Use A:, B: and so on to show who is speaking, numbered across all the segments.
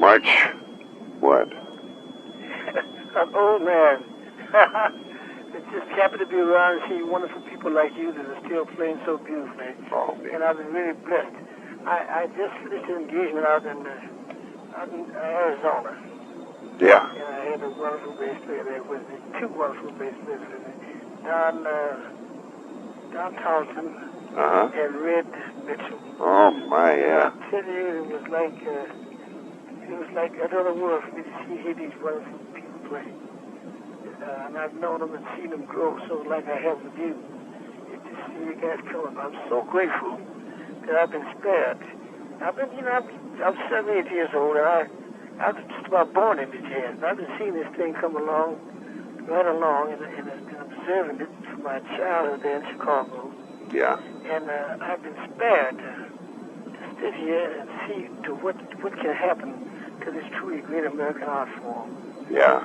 A: March. What?
B: An old man. It just happened to be around and see wonderful people like you that are still playing so beautifully.
A: Oh, man.
B: And I've been really blessed. I just finished an engagement out in Arizona.
A: Yeah.
B: And I had a wonderful bass player there with me. Two wonderful bass players with me. Don Townsend and Red Mitchell.
A: Oh, my, yeah.
B: I tell you, it was like another world for me to hear these wonderful people play. And I've known them and seen them grow so like I have with you. To see you guys come up. I'm so grateful that I've been spared. I'm 78 years old, and I was just about born in the jazz. And I've been seeing this thing come along, right along, and I've been observing it from my childhood there in Chicago.
A: Yeah.
B: And I've been spared to sit here and see to what can happen to this truly great American art form.
A: Yeah.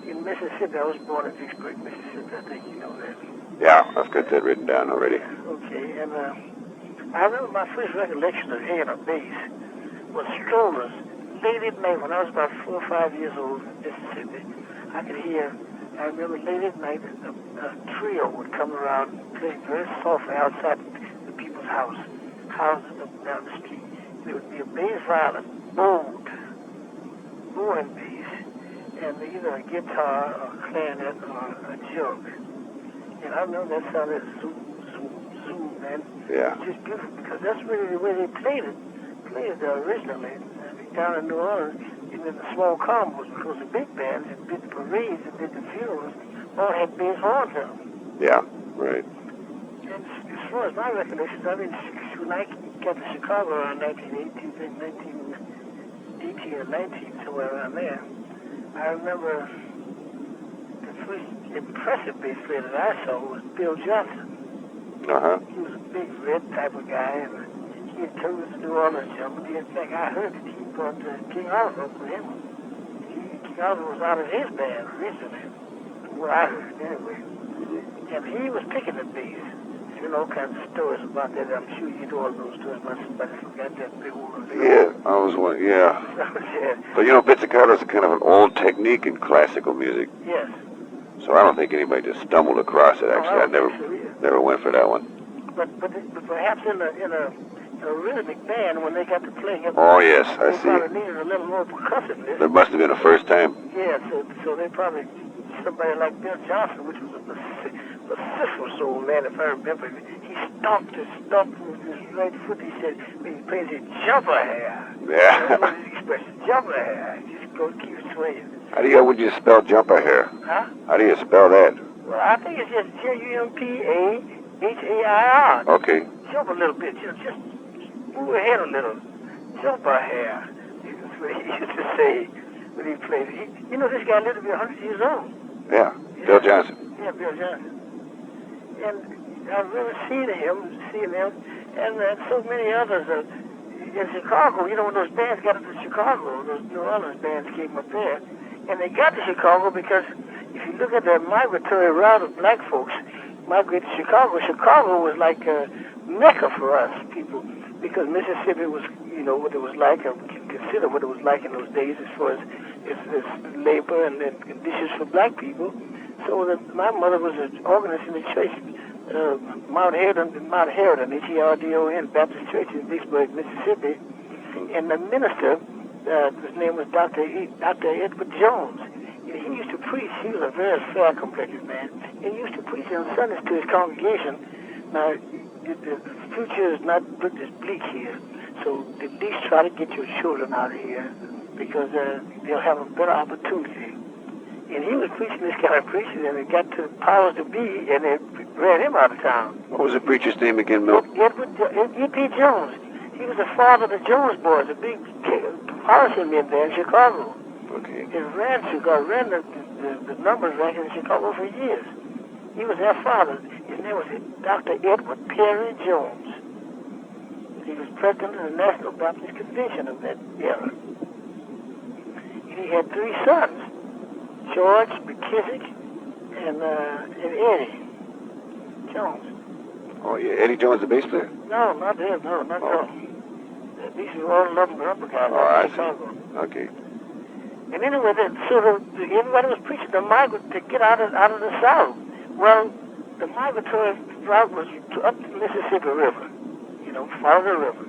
B: In Mississippi, I was born in Vicksburg, Mississippi. I think you know that.
A: Yeah, I've got that written down already.
B: Okay, and I remember my first recollection of hearing a bass was strollers late at night when I was about 4 or 5 years old in Mississippi. I remember late at night a trio would come around and play very softly outside the people's houses down the street. There would be a bass violin, Bow and bass, and either a guitar or a clarinet or a jug. And I remember that sounded zoom, zoom, zoom, man.
A: Yeah.
B: It's just beautiful because that's really the way they played it originally. Down in New Orleans, in the small combos, because the big bands and did the parades and did the funerals all had bass horns in them.
A: Yeah, right.
B: And as far as my recollections, I mean, when I got to Chicago around 1918 or 19, somewhere around there, I remember the first impressive bass player that I saw was Bill Johnson. He was a big red type of guy, and he had come to New Orleans jump. In fact, I heard that he brought King Arthur up with him. King Arthur was out of his band originally, what I heard anyway. And he was picking the bass. You know, all kinds of stories about that. I'm sure you know all those stories about somebody forgot that big one.
A: Yeah, I was one, yeah. But you know, pizzicato is kind of an old technique in classical music.
B: Yes.
A: So I don't think anybody just stumbled across it, actually. I never went for that one.
B: But perhaps in a rhythmic band, when they got to playing it,
A: oh, yes, I see.
B: They probably needed a little more percussiveness.
A: There must have been a first time.
B: Yeah, so they probably, somebody like Bill Johnson, which was a vociferous old man, if I remember, he stomped with his right foot. He said, when he plays it, jumper hair.
A: Yeah.
B: That was his expression, jumper hair. Just go keep swaying.
A: How would you spell jumper hair?
B: Huh?
A: How do you spell that?
B: Well, I think it's just Jumpahair.
A: Okay.
B: Jump a little bit, just move ahead a little. Jumper hair. That's what he used to say when he played. You know, this guy lived to be 100 years old.
A: Yeah, Bill Johnson.
B: Yeah, Bill Johnson. And I remember seeing him, and so many others. In Chicago, you know, when those bands got into Chicago, those New Orleans bands came up there, and they got to Chicago because if you look at the migratory route of black folks migrate to Chicago was like a mecca for us people, because Mississippi was, you know, what it was like, or consider what it was like in those days as far as labor and conditions for black people. So my mother was an organist in the church, Mount Herdon, Herdon, Baptist Church in Vicksburg, Mississippi. And the minister, his name was Dr. Edward Jones. And he used to preach. He was a very fair-complected man. And he used to preach on Sundays to his congregation. Now, the future is not looked as bleak here. So at least try to get your children out of here, because they'll have a better opportunity. And he was preaching this kind of preaching, and it got to the powers to be, and it ran him out of town.
A: What was the preacher's name again, Milt?
B: E.P. Jones. He was the father of the Jones boys, the big polishing men there in Chicago.
A: Okay.
B: He ran the numbers ranking in Chicago for years. He was their father. His name was Dr. Edward Perry Jones. He was president of the National Baptist Convention of that era. He had 3 sons, George, McKissick, and Eddie Jones.
A: Oh, yeah. Eddie Jones, the bass player?
B: No, not him. No, not him. These are all lumber guys
A: I
B: in Chicago.
A: see. Okay.
B: And anyway, everybody was preaching the migrant to get out of the South. Well, the migratory route was up the Mississippi River, follow the river.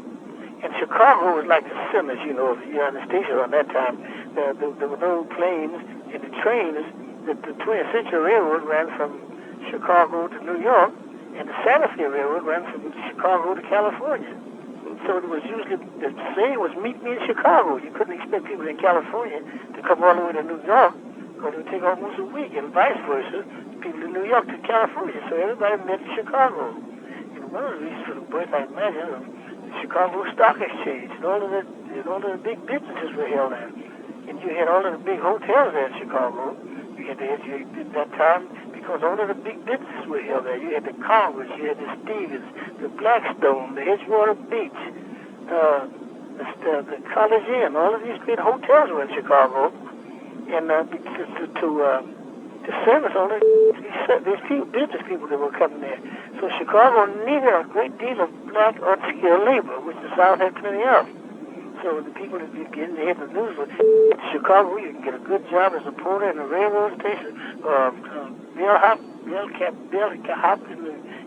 B: And Chicago was like the centers, of the United States around that time. There were no planes and the trains. The 20th Century Railroad ran from Chicago to New York, and the Santa Fe Railroad ran from Chicago to California. So it was usually, the saying was, meet me in Chicago. You couldn't expect people in California to come all the way to New York, because it would take almost a week, and vice versa, people in New York to California. So everybody met in Chicago. And one of the reasons for the birth, I imagine, of the Chicago Stock Exchange, and all of the big businesses were held there. And you had all of the big hotels there in Chicago. You had at that time, because all of the big businesses were held there. You had the Congress, you had the Stevens, the Blackstone, the Edgewater Beach, the College Inn. All of these great hotels were in Chicago. And to service all of these few business people that were coming there. So Chicago needed a great deal of black unskilled labor, which the South had plenty of. So the people that begin to hear the news were, Chicago, you can get a good job as a porter in a railroad station, bellhop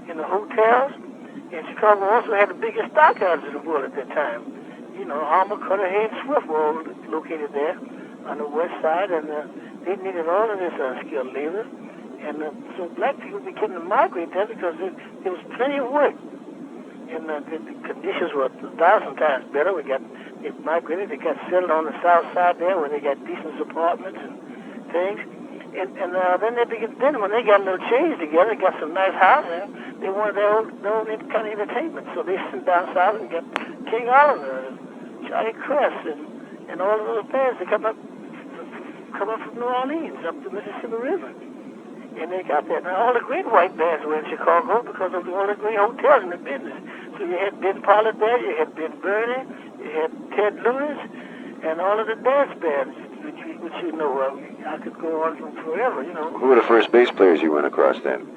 B: in the hotels. And Chicago also had the biggest stockyards in the world at that time. Harmer, Cutter, Hay, and Swift were all located there on the west side, and they needed all of this unskilled labor. And so black people began to migrate there because there was plenty of work. And the conditions were 1,000 times better. They migrated, they got settled on the south side there where they got decent apartments and things. And then when they got a little change together, got some nice housing, they wanted their own kind of entertainment. So they sent down south and got King Oliver, Charlie Crest, and all of those bands that come up from New Orleans, up the Mississippi River. And they got that. Now, all the great white bands were in Chicago because of all the great hotels in the business. So you had Ben Pollard there, you had Ben Burney, you had Ted Lewis, and all of the dance bands, which I could go on from forever,
A: Who were the first bass players you went across then?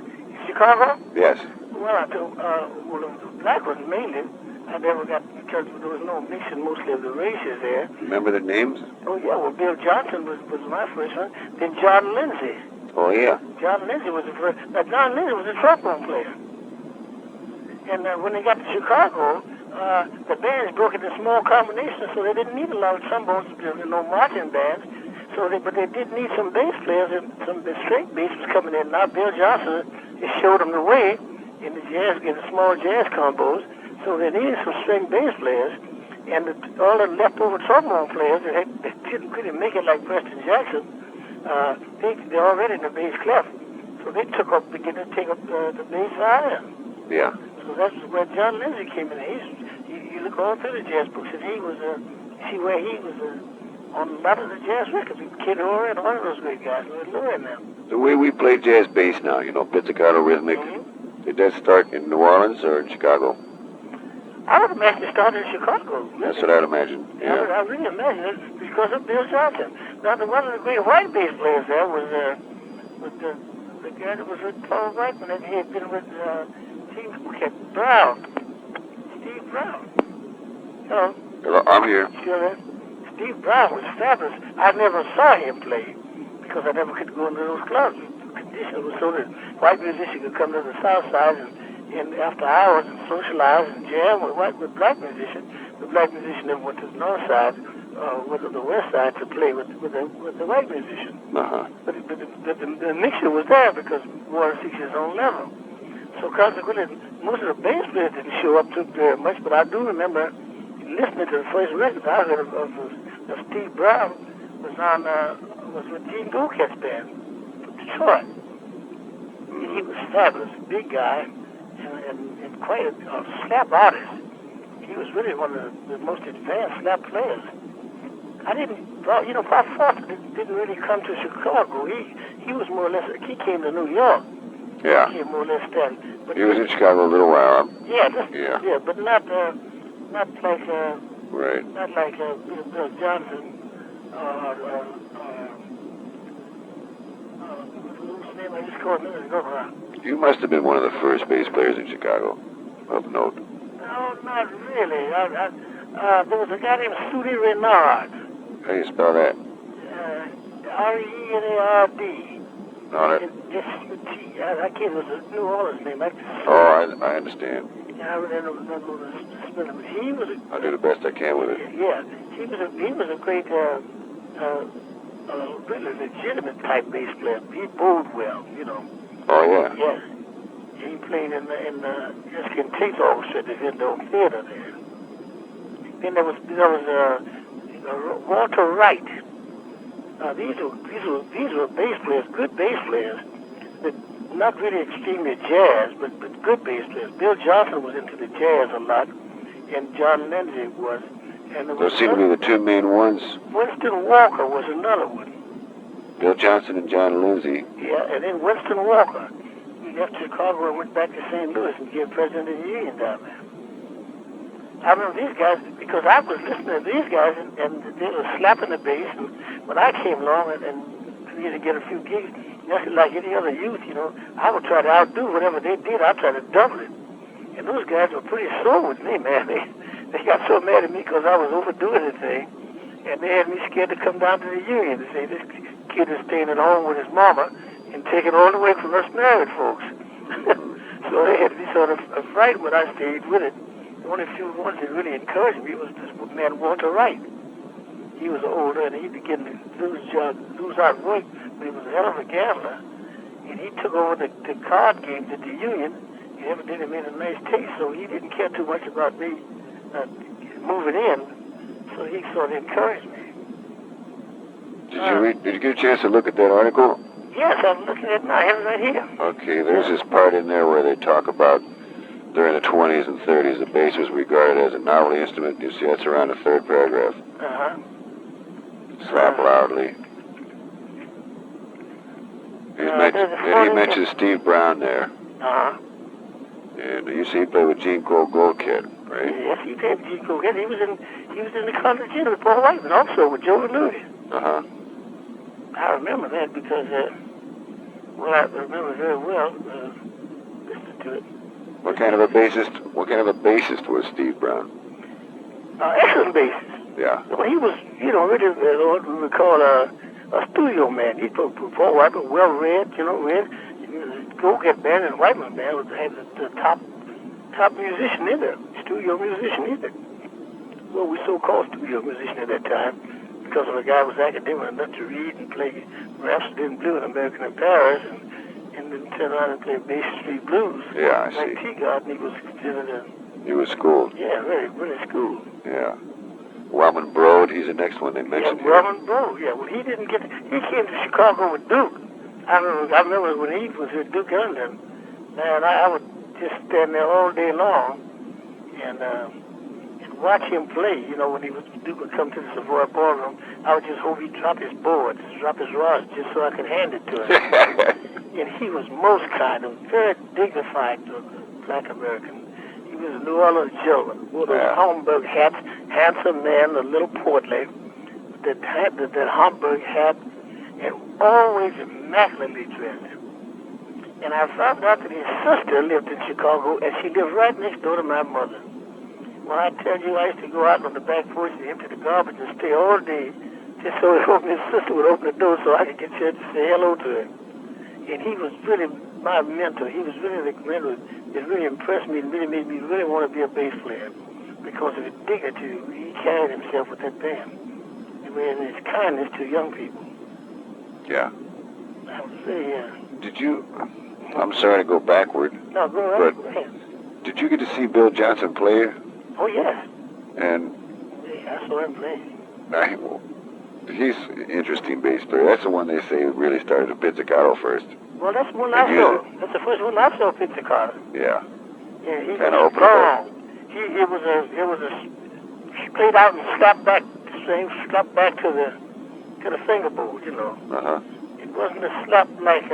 B: Chicago?
A: Yes.
B: Well, the black ones mainly. I never got, because there was no mixing mostly of the races there.
A: Remember the names?
B: Oh, yeah. Well, Bill Johnson was my first one. Then John Lindsay.
A: Oh, yeah.
B: John Lindsay was the first. Now, John Lindsay was a trombone player. And when they got to Chicago, the bands broke into small combinations, so they didn't need a lot of trombones, no marching bands. But they did need some bass players, and some the straight bass was coming in. Now Bill Johnson showed them the way in the small jazz combos. So they needed some string bass players, and all the leftover trombone players that didn't really make it like Preston Jackson. They're already in the bass clef, so they began to take up the bass iron.
A: Yeah.
B: So that's where John Lindsay came in. You look all through the jazz books, and he was see where he was on a lot of the jazz records. Kid Ory and all of those great guys.
A: The way we play jazz bass now, pizzicato rhythmic, did that start in New Orleans or in Chicago?
B: I would imagine it started in Chicago. Really.
A: That's what I'd imagine, yeah.
B: I really imagine it because of Bill Johnson. Now, one of the great white bass players there was the guy that was with Paul Whiteman, and he had been with Steve Brown. Steve Brown. Hello?
A: I'm here.
B: Sure there? Steve Brown was fabulous. I never saw him play because I never could go into those clubs. The conditions were so that white musicians could come to the south side and after hours and socialize and jam with black musicians. The black musician never went to the north side, went to the west side to play with the white musician.
A: Uh-huh.
B: But the mixture was there because Water seeks his own level. So consequently, most of the bass players didn't show up too very much, but I do remember listening to the first record I heard of Steve Brown was with Gene Goldkat's band from Detroit. And he was fabulous, big guy, and quite a slap artist. He was really one of the most advanced slap players. Pop Foster didn't really come to Chicago. He was more or less, he came to New York.
A: Yeah.
B: He came more or less there. But
A: he was in Chicago a little while.
B: Yeah, but not like
A: right.
B: Not like Bill Johnson whose name I just called a minute ago.
A: You must have been one of the first bass players in Chicago, of note.
B: No, not really. There was a guy named Sudi Renard.
A: How do you spell that?
B: R-E-N-A-R-D.
A: No, that...
B: S-U-T. I can't, it was a New Orleans name.
A: I understand.
B: Yeah, I really don't know the spelling. But he was
A: I'll do the best I can with it.
B: Yeah, he was a great, really legitimate type bass player. He bowled well, you know.
A: Oh, yeah?
B: Yes. He played in Tate's Orchestra at the Rondeau Theater there. Then there was Walter Wright. These were bass players, good bass players, but not really extremely jazz, but good bass players. Bill Johnson was into the jazz a lot, and John Lindsay was. And
A: those seem to be the two main ones.
B: Winston Walker was another one.
A: Bill Johnson and John Lindsay.
B: Yeah, and then Winston Walker. He left Chicago and went back to St. Louis and became president of the union down there. I remember these guys, because I was listening to these guys, and they were slapping the bass, and when I came along and used to get a few gigs, just like any other youth, you know, I would try to outdo whatever they did. I'd try to double it. And those guys were pretty sore with me, man. They got so mad at me because I was overdoing the thing, and they had me scared to come down to the union to say, this kid is staying at home with his mama and taking all the way from us married folks. So they had me sort of frightened, but I stayed with it. The only few ones that really encouraged me was this man, Walter Wright. He was older, and he began to lose out work, but he was a hell of a gambler. And he took over the card games at the union. He evidently made a nice taste, so he didn't care too much about me moving in. So he sort of encouraged me.
A: Did you get a chance to look at that article?
B: Yes, I'm looking at it now. I have it right here.
A: Okay, there's this part in there where they talk about during the 20s and 30s, the bass was regarded as a novelty instrument. You see, that's around the third paragraph.
B: Uh-huh.
A: Slap loudly. He mentions Steve Brown there.
B: Uh-huh.
A: And you see he played with Gene Cole Goldcat, right?
B: Yes, he played with Gene Cole Goldcat. He was in the concert with Paul Whiteman, also with Joe Louis.
A: Uh-huh.
B: I remember that because, I remember very well listening to it.
A: What kind of a bassist was Steve Brown?
B: Excellent bassist.
A: Yeah.
B: Well, he was, really what we would call a studio man. He put Paul Whiteman, well-read, read. Go-Get band and Whiteman band was the top musician in there, studio musician in there. Well, we so-called studio musician at that time because the guy was academic enough to read and play Rhapsody in Blue and American in Paris and then turn around and play Basin Street Blues.
A: Yeah, I see.
B: Like Teagarden, he was considered
A: He was schooled.
B: Yeah, really, really schooled.
A: Yeah. Wellman Broad, he's the next one they mentioned here.
B: Wellman Broad, yeah. Well, he came to Chicago with Duke. I remember when he was with Duke Ellington, man, I would just stand there all day long and watch him play. When Duke would come to the Savoy Ballroom, I would just hope he'd drop his boards, drop his rods, just so I could hand it to him. And he was most kind of very dignified to a black American. He was a New Orleans gentleman, wore those Homburg hats, handsome man, a little portly, that Homburg hat, and always immaculately dressed. And I found out that his sister lived in Chicago, and she lived right next door to my mother. Well, I tell you, I used to go out on the back porch and empty the garbage and stay all day, just so his sister would open the door so I could get a chance to say hello to her. And he was really my mentor. He was really the mentor that really impressed me and really made me really want to be a bass player because of the dignity he carried himself with that band and his kindness to young people.
A: Yeah.
B: I would say,
A: Did you... I'm sorry to go backward.
B: No, go ahead.
A: But did you get to see Bill Johnson play?
B: Oh, yes.
A: And...
B: Yeah, I saw him play.
A: He's an interesting bass player. That's the one they say really started a pizzicato first.
B: Well, that's the one I saw. That's the first one I saw pizzicato.
A: Yeah.
B: Yeah, he
A: was
B: strong. He played out and slapped back to the fingerboard,
A: Uh-huh.
B: It wasn't a slap like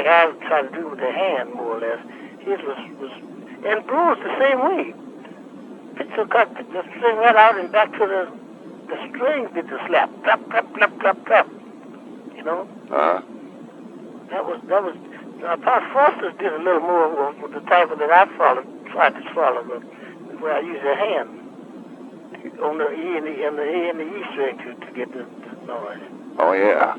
B: I try to do with the hand, more or less. His was and Brew's the same way. Got the string right out and back to the strings did the slap. Clap, clap, clap, clap, clap.
A: Uh-huh.
B: That was Pat Foster's did a little more with the type that I tried to follow, where I use a hand. on the E and the A and the E string to get the noise.
A: Oh, yeah.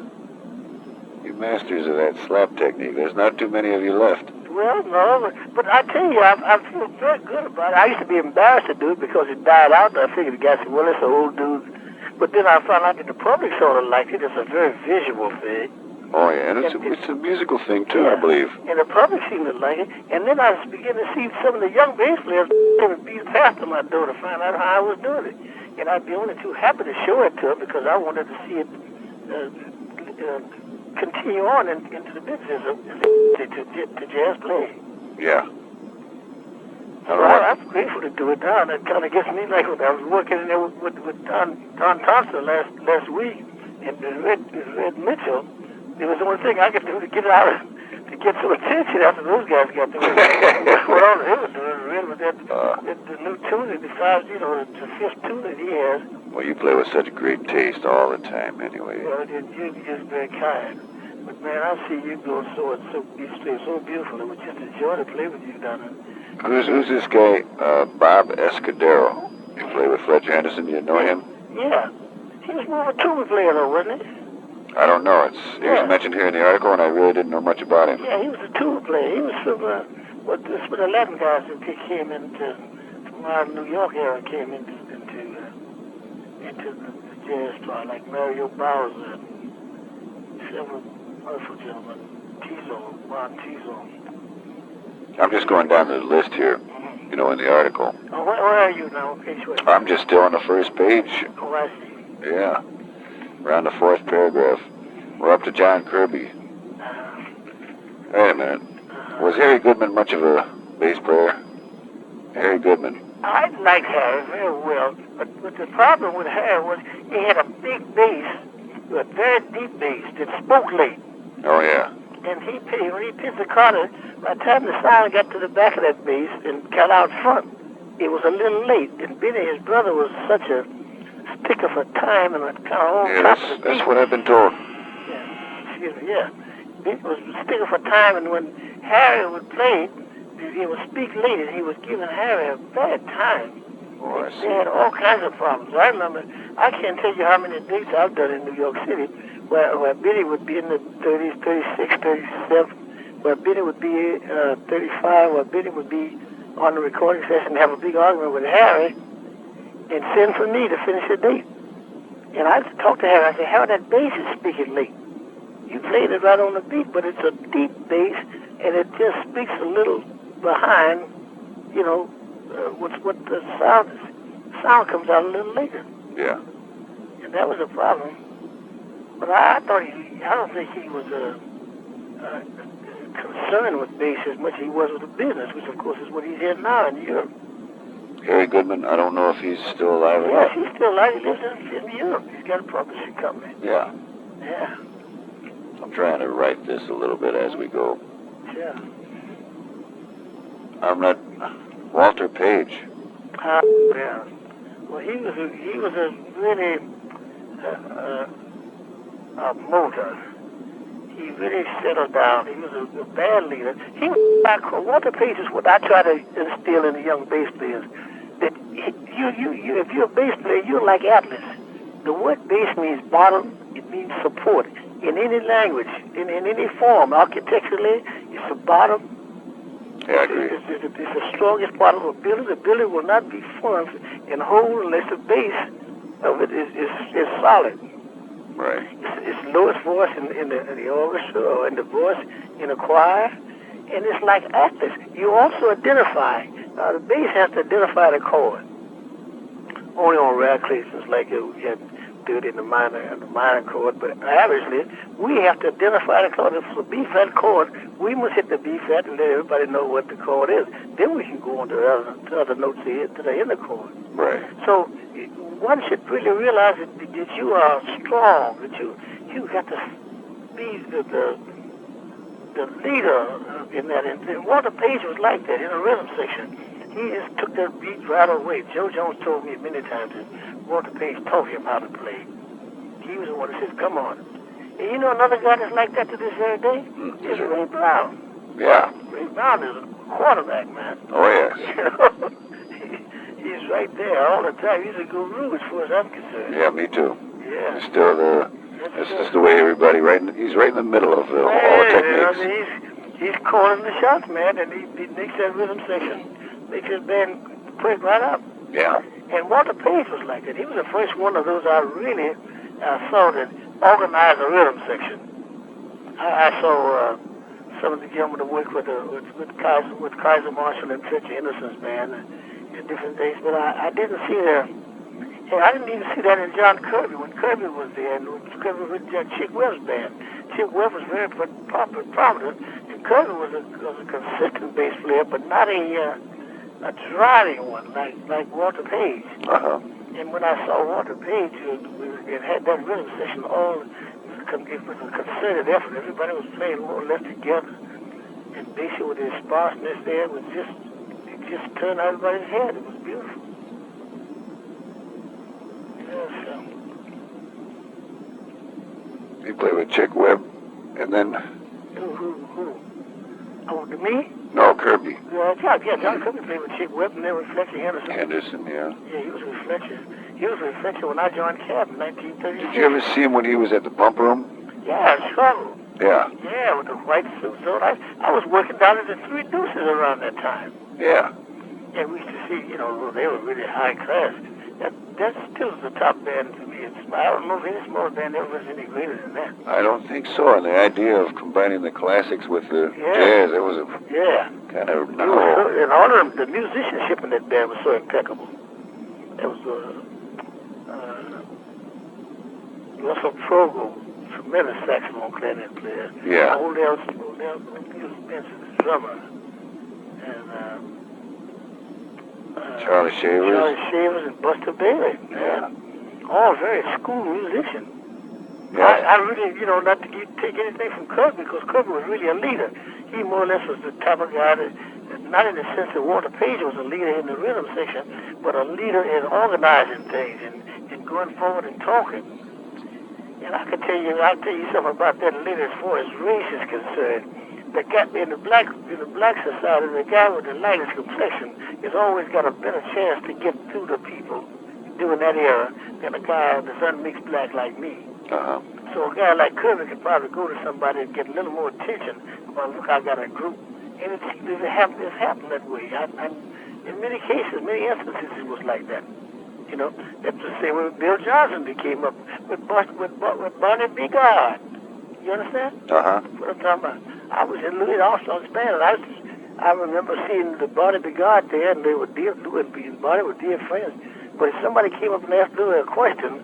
A: You masters of that slap technique. There's not too many of you left.
B: Well, no, but I tell you, I feel very good about it. I used to be embarrassed to do it because it died out, and I figured the guy said, well, it's an old dude. But then I found out that the public sort of liked it. It's a very visual thing.
A: Oh, yeah, and it's a musical thing, too, yeah. I believe.
B: And the public seemed to like it. And then I was beginning to see some of the young bass players beat past my door to find out how I was doing it. And I'd be only too happy to show it to them because I wanted to see it continue on into the business to jazz playing.
A: Yeah.
B: I'm grateful to do it now. That kind of gets me like when I was working in there with Don Thompson last week and Red Mitchell. It was the only thing I could do to get out to get some attention after those guys got to it. What all they were doing, Red, with the new tuning, besides, the fifth tune that he has.
A: Well, you play with such great taste all the time, anyway.
B: Well, you're just very kind. But, man, I see you go you play so beautiful. It was just a joy to play with you down there.
A: Who's this guy, Bob Escudero? You play with Fletcher Henderson, you know him?
B: Yeah. He was more of a tuba player, though, wasn't he?
A: I don't know. He was mentioned here in the article, and I really didn't know much about him.
B: Yeah, he was a tuba player. He was from the Latin guys that came from our New York era, came into the jazz part, like Mario Bowser and several wonderful gentlemen, Juan Tizo.
A: I'm just going down the list here, in the article.
B: Oh, where are you now? Page what?
A: I'm just still on the first page.
B: Oh, I see.
A: Yeah. Around the fourth paragraph. We're up to John Kirby. Wait a minute. Was Harry Goodman much of a bass player? Harry Goodman.
B: I liked Harry very well, but the problem with Harry was he had a big bass, a very deep bass that spoke late.
A: Oh, yeah.
B: And when he pitched the Carter, by the time the sound got to the back of that bass and got out front, it was a little late. And Benny, his brother, was such a sticker for time and a kind of on top of the beat.
A: That's what I've been told.
B: Yeah, excuse me, yeah. Benny was a sticker for time, and when Harry would play, he would speak late, and he was giving Harry a bad time.
A: Oh, I see.
B: They had all kinds of problems. I remember, I can't tell you how many dates I've done in New York City where Benny would be in the 30s, 36, 37, where Benny would be 35, where Benny would be on the recording session and have a big argument with Harry and send for me to finish the date. And I talked to Harry. I said, Harry, that bass is speaking late. You played it right on the beat, but it's a deep bass, and it just speaks a little behind, what the sound is. Sound comes out a little later.
A: Yeah.
B: And that was a problem. But I don't think he was concerned with bass as much as he was with the business, which of course is what he's in now in Europe.
A: Harry Goodman, I don't know if he's still alive or not.
B: Yes, he's still alive. He lives in Europe. He's got a publishing company.
A: Yeah.
B: Yeah.
A: I'm trying to write this a little bit as we go.
B: Yeah.
A: I'm not... Walter Page.
B: Yeah. Well, he was a really a motor. He really settled down. He was a band leader. He was like Walter Page is what I try to instill in the young bass players. That you if you're a bass player, you're like Atlas. The word bass means bottom. It means support. In any language, in any form, architecturally, it's a bottom.
A: Yeah, I agree.
B: It's the strongest part of a building. The building will not be formed and whole unless the base of it is solid.
A: Right.
B: It's lowest voice in the orchestra or in the voice in a choir, and it's like Atlas. You also identify. The bass has to identify the chord. Only on rare occasions, like you had do it in the minor chord, but averagely we have to identify the chord. If it's a B flat chord, we must hit the B flat and let everybody know what the chord is. Then we can go on to other notes that are in the chord.
A: Right.
B: So one should really realize that you are strong, that you got to be the leader in that. And Walter Page was like that in the rhythm section. He just took that beat right away. Joe Jones told me many times that Walter Page taught him how to play. He was the one that says, come on. And you know another guy that's like that to this very day? Is Ray Brown.
A: Yeah.
B: Ray Brown is a quarterback, man.
A: Oh, yes.
B: He's right there all the time. He's a guru as far as I'm concerned.
A: Yeah, me too.
B: Yeah.
A: He's still that's just the way everybody, he's right in the middle of all the techniques.
B: I mean, he's calling the shots, man, and he makes that rhythm section, makes his band play right up.
A: Yeah.
B: And Walter Page was like that. He was the first one of those I really saw that organized a rhythm section. I saw some of the gentlemen that worked with Kaiser Marshall and Fletcher Henderson's band in different days, but I didn't see that. Hey, I didn't even see that in John Kirby when Kirby was there, and when Kirby was with Chick Webb's band. Chick Webb was very prominent, and Kirby was a consistent bass player, but not a driving one like Walter Page.
A: Uh-huh.
B: And when I saw Walter Page, it had that rhythm section all. It was a concerted effort. Everybody was playing more or less together, and basically with the sparseness there, it just turned out everybody's head. It was beautiful.
A: He played with Chick Webb, and then...
B: Who? Oh, me?
A: No, Kirby.
B: John Kirby played with Chick Webb, and then with Fletcher Henderson.
A: Henderson, yeah.
B: Yeah, he was with Fletcher. He was with Fletcher when I joined Cab in 1936.
A: Did you ever see him when he was at the Pump Room?
B: Yeah, Chicago.
A: Yeah.
B: Yeah, with the white suits on. I was working down at the Three Deuces around that time.
A: Yeah.
B: And we used to see, they were really high class. That's still the top band to me. I don't know if any smaller band ever was any greater than that.
A: I don't think so. And the idea of combining the classics with the jazz, it was kind of novel.
B: And all of them, the musicianship in that band was so impeccable. There was Russell Trogo, tremendous saxophone clarinet player.
A: Yeah.
B: Odell Spencer, the drummer. And
A: Charlie
B: Shavers and Buster Bailey.
A: Yeah.
B: All very school musicians.
A: Yeah.
B: I really, not to take anything from Kirby, because Kirby was really a leader. He more or less was the type of guy that, not in the sense that Walter Page was a leader in the rhythm section, but a leader in organizing things and going forward and talking. And I'll tell you something about that leader as far as race is concerned. The guy in the black society, the guy with the lightest complexion has always got a better chance to get through to people during that era than a guy that's unmixed black like me.
A: Uh-huh.
B: So a guy like Kirby could probably go to somebody and get a little more attention about, look, I got a group. And it's happened that way. In many cases, many instances, it was like that. That's the same way Bill Johnson came up with Bonnie Bigard. You understand?
A: Uh-huh.
B: What I'm talking about. I was in Louis Armstrong's band, and I remember seeing the Bonnie Bigard there, and they were Lou and Bonnie were dear friends. But if somebody came up and asked Louis a question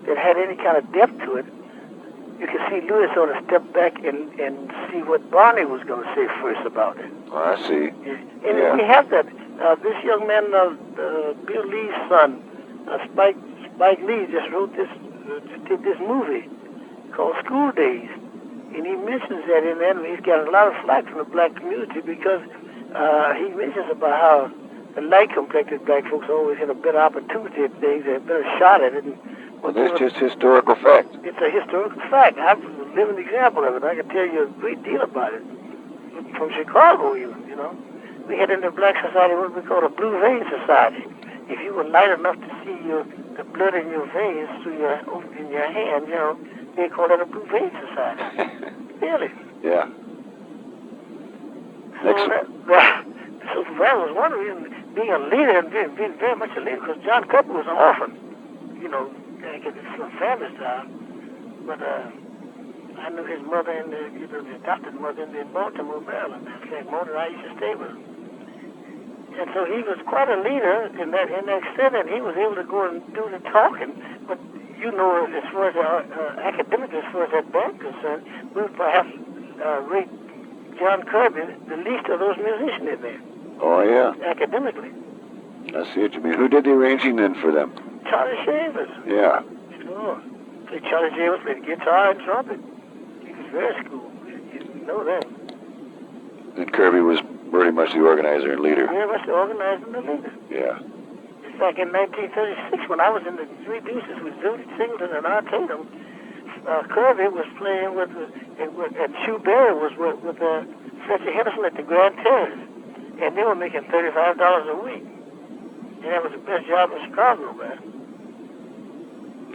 B: that had any kind of depth to it, you could see Louis sort of step back and see what Bonnie was going to say first about it.
A: Oh, I see.
B: And we have that. This young man, Bill Lee's son, Spike Lee, just did this movie called School Days. And he mentions that in there, and he's got a lot of flack from the black community because he mentions about how the light-complected black folks always had a better opportunity at things, a better shot at it.
A: Well, that's just historical fact.
B: It's a historical fact. I'm a living example of it. I can tell you a great deal about it. From Chicago, even, We had in the black society what we call a blue vein society. If you were light enough to see the blood in your veins in your hand, they call that a blue vein society. Really?
A: Yeah.
B: So that was one reason, being a leader and being very much a leader, because John Kirby was an orphan. From family style. But I knew his mother and his adopted mother in Baltimore, Maryland. In fact, Mona and I used to stay with him. And so he was quite a leader in that extent, and he was able to go and do the talking. But as far as academic, as far as that band concerned, we would perhaps rate John Kirby the least of those musicians in there.
A: Oh, yeah.
B: Academically.
A: I see what you mean. Who did the arranging then for them?
B: Charlie Shavers.
A: Yeah.
B: Sure. Charlie Shavers played guitar and trumpet. He was very school. You know that.
A: And Kirby was pretty much the organizer and leader.
B: Very much the organizer and the leader.
A: Yeah.
B: In fact, in 1936, when I was in the Three Deuces with Judy Singleton and Art Tatum, Kirby was playing and Sue Berry was with Fletcher Henderson at the Grand Terrace. And they were making $35 a week. And that was the best job in Chicago, man.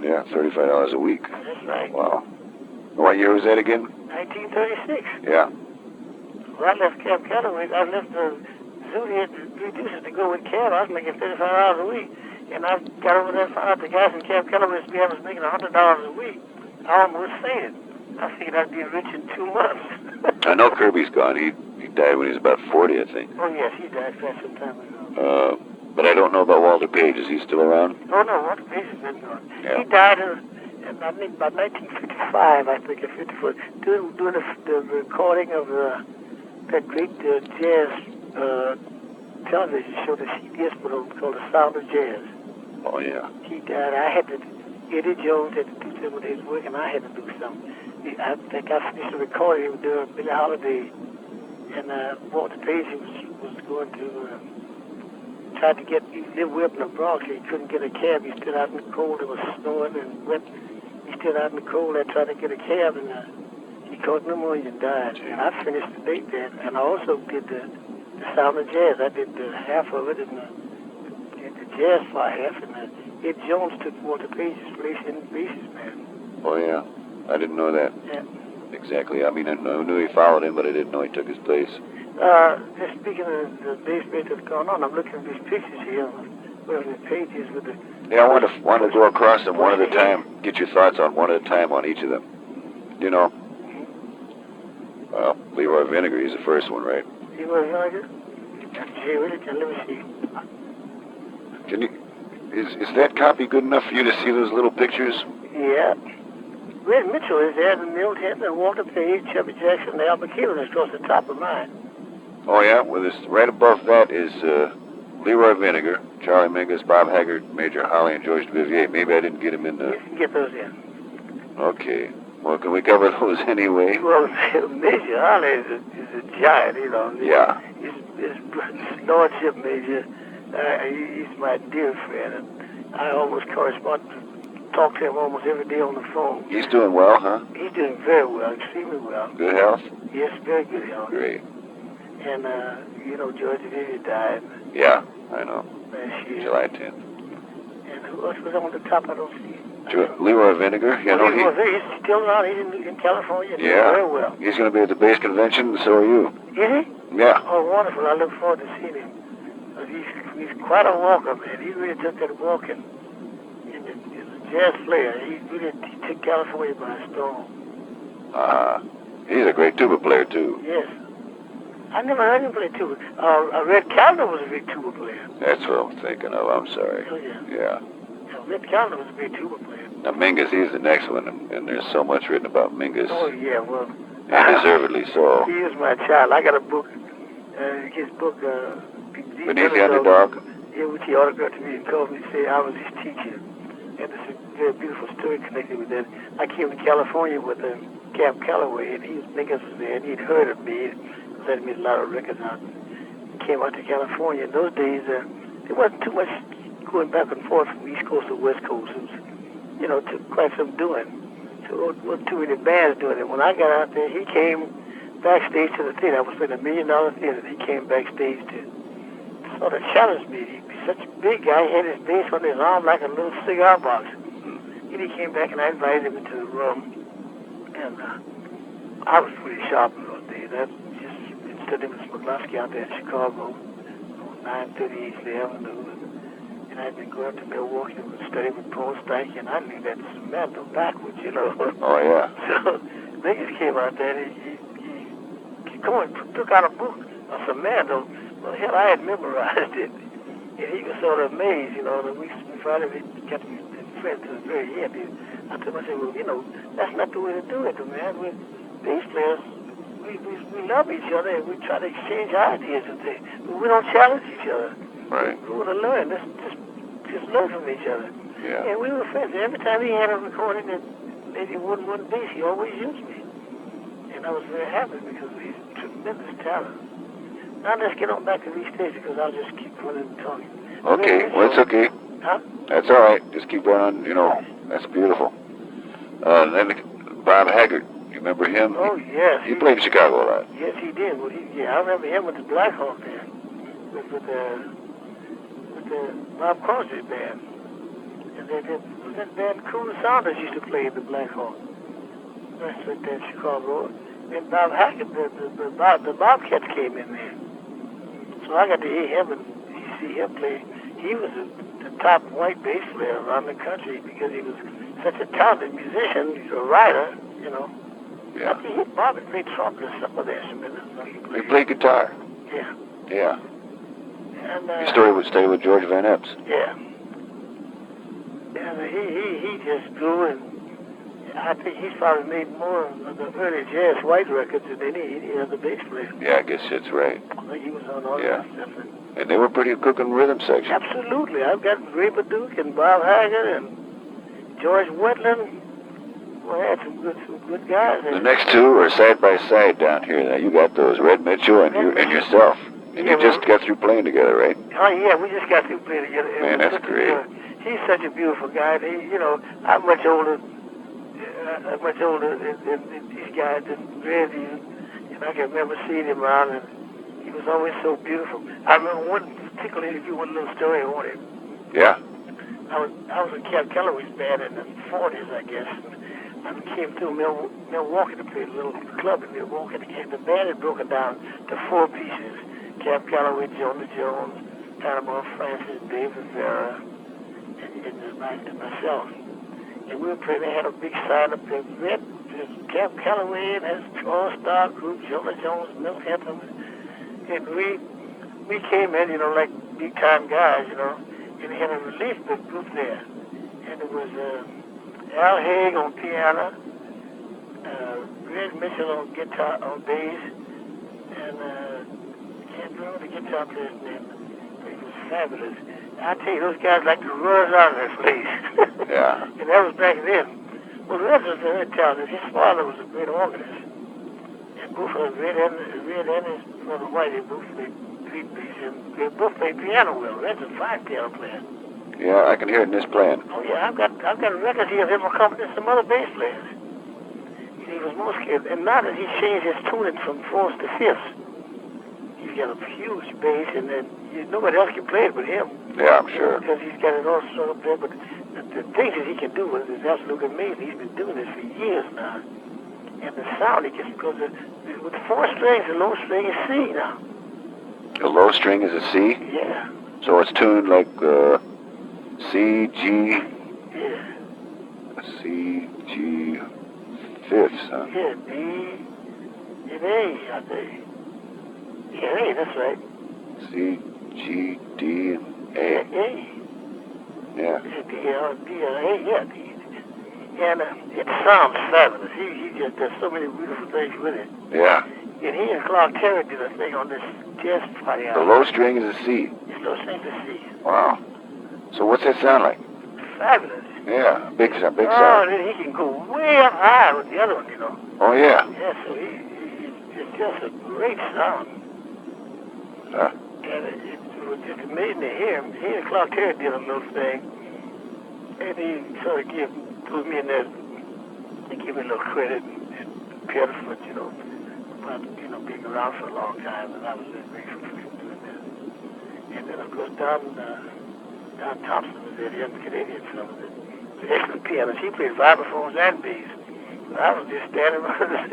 A: Yeah, $35 a week.
B: That's right.
A: Wow. What year was that again?
B: 1936.
A: Yeah.
B: Well, I left Camp Callaway. I left the zoo here to reduce it to go with Cab. I was making $35 a week. And I got over there and found out the guys in Camp Callaway was making $100 a week. I almost fainted. I figured I'd be rich in 2 months.
A: I know Kirby's gone. He died when he was about 40, I think.
B: Oh, yes, he died quite some time ago.
A: But I don't know about Walter Page. Is he still around?
B: Oh, no, Walter Page has been gone.
A: Yeah.
B: He died in I think about 1955, I think, or 54, doing the recording of that great jazz television show that CBS put on called The Sound of Jazz.
A: Oh, yeah.
B: He died. I had to, Eddie Jones had to do some of his work, and I had to do some. I think I finished the recording. He was doing Billie Holiday, and Walter Page was going to try to get, he lived way up in the Bronx. He couldn't get a cab. He stood out in the cold. It was snowing and wet. He stood out in the cold and tried to get a cab, and he caught pneumonia and died. And I finished the date there, and I also did the Sound of Jazz. I did the half of it, and the jazz fly half, and Ed Jones took Walter Page's place in bassist man.
A: Oh, yeah. I didn't know that.
B: Yeah.
A: Exactly. I mean, I knew he followed him, but I didn't know he took his place.
B: Just speaking of the bass player that's going on, I'm looking at these pictures here, where the pages with the...
A: Yeah, I want to go across them one at a time. Get your thoughts on one at a time on each of them. You know? Well, Leroy Vinegar, he's the first one, right?
B: Leroy Vinegar? Gee, really? Let me see.
A: Can you... Is that copy good enough for you to see those little pictures?
B: Yeah. Red Mitchell is there, and Milt Hinton, and Walter Page, Chubby Jackson, and Albert Keelan is across the top of mine.
A: Oh, yeah? Well, right above that is Leroy Vinegar, Charlie Mingus, Bob Haggard, Major Holly, and George Vivier. Maybe I didn't get him in the...
B: You can get those in.
A: Okay. Well, can we cover those anyway?
B: Well, Major Holly is a giant, you know.
A: Yeah.
B: He's Lordship Major. He's my dear friend, and I almost correspond talk to him almost every day on the phone.
A: He's doing well, huh?
B: He's doing very well, extremely well.
A: Good health?
B: Yes, very good health.
A: Great.
B: And, you know, Djordje died.
A: Yeah, I know.
B: Last year.
A: July 10th.
B: And who else was on the top? I don't see.
A: Leroy Vinegar? You know,
B: he's still around. He's in California.
A: Yeah.
B: Very well.
A: He's going to be at the base convention, and so are you.
B: Is he?
A: Yeah.
B: Oh, wonderful. I look forward to seeing him. He's quite a walker, man. He really took that walking. He's a jazz player. He took California by storm.
A: He's a great tuba player, too.
B: Yes. I never heard him play tuba. Red Calder was a big tuba player.
A: That's what I'm thinking of. I'm sorry.
B: Oh, yeah.
A: Yeah.
B: Red Calder was a big tuba player.
A: Now, Mingus, he's the next one, and there's so much written about Mingus.
B: Oh, yeah, well...
A: And deservedly so.
B: He is my child. I got a book, his book,
A: Beneath the Underdog?
B: Yeah, which he autographed to me and called me to say I was his teacher. And there's a very beautiful story connected with that. I came to California with Camp Callaway, and Mingus was there, and he'd heard of me. He had made a lot of records out. He came out to California. In those days, there wasn't too much going back and forth from East Coast to West Coast. It was, you know, took quite some doing. So there wasn't too many bands doing it. When I got out there, he came backstage to the theater. I was playing $1 million theater. He came backstage to sort of challenge me. He's such a big guy. He had his bass on his arm like a little cigar box. And he came back and I invited him into the room. And I was pretty sharp in those days. I just studied with McCluskey out there in Chicago on 930 East Avenue. And I'd been going to Milwaukee and studying with Paul Steinke, and I knew that Samantha backwards, you know.
A: Oh, yeah.
B: So Mingus came out there and he took out a book of Samantha. Well, hell, I had memorized it. And he was sort of amazed, you know, that we finally got to be friends to the very end. I told him, I said, well, you know, that's not the way to do it, man. We're bass players. We love each other and we try to exchange ideas and things. But we don't challenge each other.
A: Right.
B: We want to learn. Just learn from each other.
A: Yeah.
B: And we were friends. Every time he had a recording that maybe one bass, he always used me. And I was very happy because he's tremendous talent. Now let's get on back to these stages because I'll just keep running and talking.
A: Okay, well, it's okay.
B: Huh?
A: That's all right. Just keep going on, you know. That's beautiful. Then Bob Haggard. You remember him?
B: Oh, yes.
A: He played in Chicago a lot.
B: Yes, he did. Well, I remember him with the Black Hawk there. With the Bob Crosby band. And that band Cool Saunders used to play in the Black Hawk. That's right there in Chicago. And Bob Haggard, the Bobcats came in there. So I got to hear him and see him play. He was the top white bass player around the country because he was such a talented musician. He's a writer, you know.
A: Yeah.
B: I think Bobby played trumpet or some of the instruments.
A: He played guitar.
B: Yeah.
A: Yeah.
B: And
A: He stayed with George Van Epps.
B: yeah. And he just grew, and I think he's probably made more of the early jazz white records than any other bass player.
A: Yeah, I guess that's right.
B: I think he was on all that stuff.
A: And they were pretty good in rhythm section.
B: Absolutely. I've got Ribak and Bob Haggard and George Wetland. Well, I had some good guys.
A: The next two are side by side down here. Now you got those, Red Mitchell and yourself. And you just got through playing together, right?
B: Oh yeah, we just got through playing together.
A: Man, that's great.
B: He's such a beautiful guy. I'm much older than these guys than Red is. And I can remember seeing him around, and he was always so beautiful. I remember one particular interview, one little story on him.
A: Yeah.
B: I was in Cap Calloway's band in the 40s, I guess. I came through Milwaukee to play a little club in Milwaukee. The band had broken down to 4 pieces. Cap Calloway, Jonah Jones, Panama Francis, David Vera, and myself. And we were playing. They had a big sign up there. Red, Cap Calloway and his all-star group, Jonah Jones, Milt Hinton. And we came in, like big-time guys, and they had a relief group there. And it was Al Haig on piano, Red Mitchell on guitar, on bass, and I can't remember the guitar player's name. It was fabulous. I tell you, those guys like to run out of their place.
A: Yeah.
B: And that was back then. Well, Red was very talented. His father was a great organist. And both of them, Red and his brother White, they both played lead bass, and they both played piano well. Red's a fine piano player.
A: Yeah, I can hear it in this playing.
B: Oh yeah, I've got a record here of him accompanying some other bass players. He was more skilled, and now that he's changed his tuning from fourths to fifths, he's got a huge bass, and then nobody else can play it but him.
A: Yeah, I'm sure.
B: Because he's got it all strung up there, but the things that he can do is absolutely amazing. He's been doing this for years now, and the sound he gets, because with the 4 strings, the low string is C now.
A: The low string is a C?
B: Yeah.
A: So it's tuned like C, G,
B: Yeah.
A: C, G, fifths, huh?
B: Yeah, B, and A, I think. Yeah, A, that's right.
A: C, G, D, and A.
B: A.
A: Yeah.
B: D, A, yeah, D. And it sounds fabulous. He just does so many beautiful things with it.
A: Yeah.
B: And he and Clark Terry did a thing on this jazz party.
A: The low string is a C.
B: It's low string to C.
A: Wow. So what's that sound like?
B: Fabulous.
A: Yeah, big sound.
B: Oh, and then he can go way up high with the other one,
A: Oh, yeah.
B: Yeah, so it's just a great sound.
A: Huh?
B: And it was just amazing to hear him. He and Clark Terry did a little thing. And he sort of threw me in there. They gave me a little credit and paid for it, about, being around for a long time. And I was very grateful for him doing that. And then, of course, Don Thompson was there, the young Canadian fellow. The excellent pianist. He played vibraphones and bass. And I was just standing around.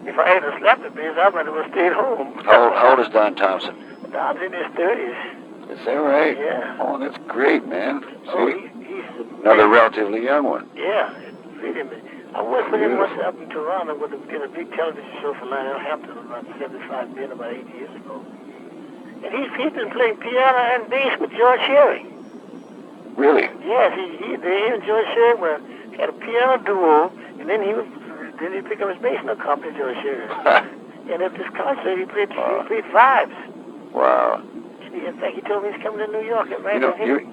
B: If I hadn't slapped the bass, I might have stayed home.
A: How old is Don Thompson?
B: Don's in his 30s.
A: Is that right?
B: Yeah.
A: Oh, that's great, man. See?
B: Oh, he's
A: another relatively young one.
B: Yeah. I worked with him once up in Toronto with a big television show for Lionel Hampton about 75 men about 8 years ago. And he's been playing piano and bass with George Sherry.
A: Really?
B: Yes, he and George Sherry had a piano duo, and then he picked up his bass and accompanied George Sherry. And at this concert, he played vibes.
A: Wow.
B: In fact, he told me he's coming to New York.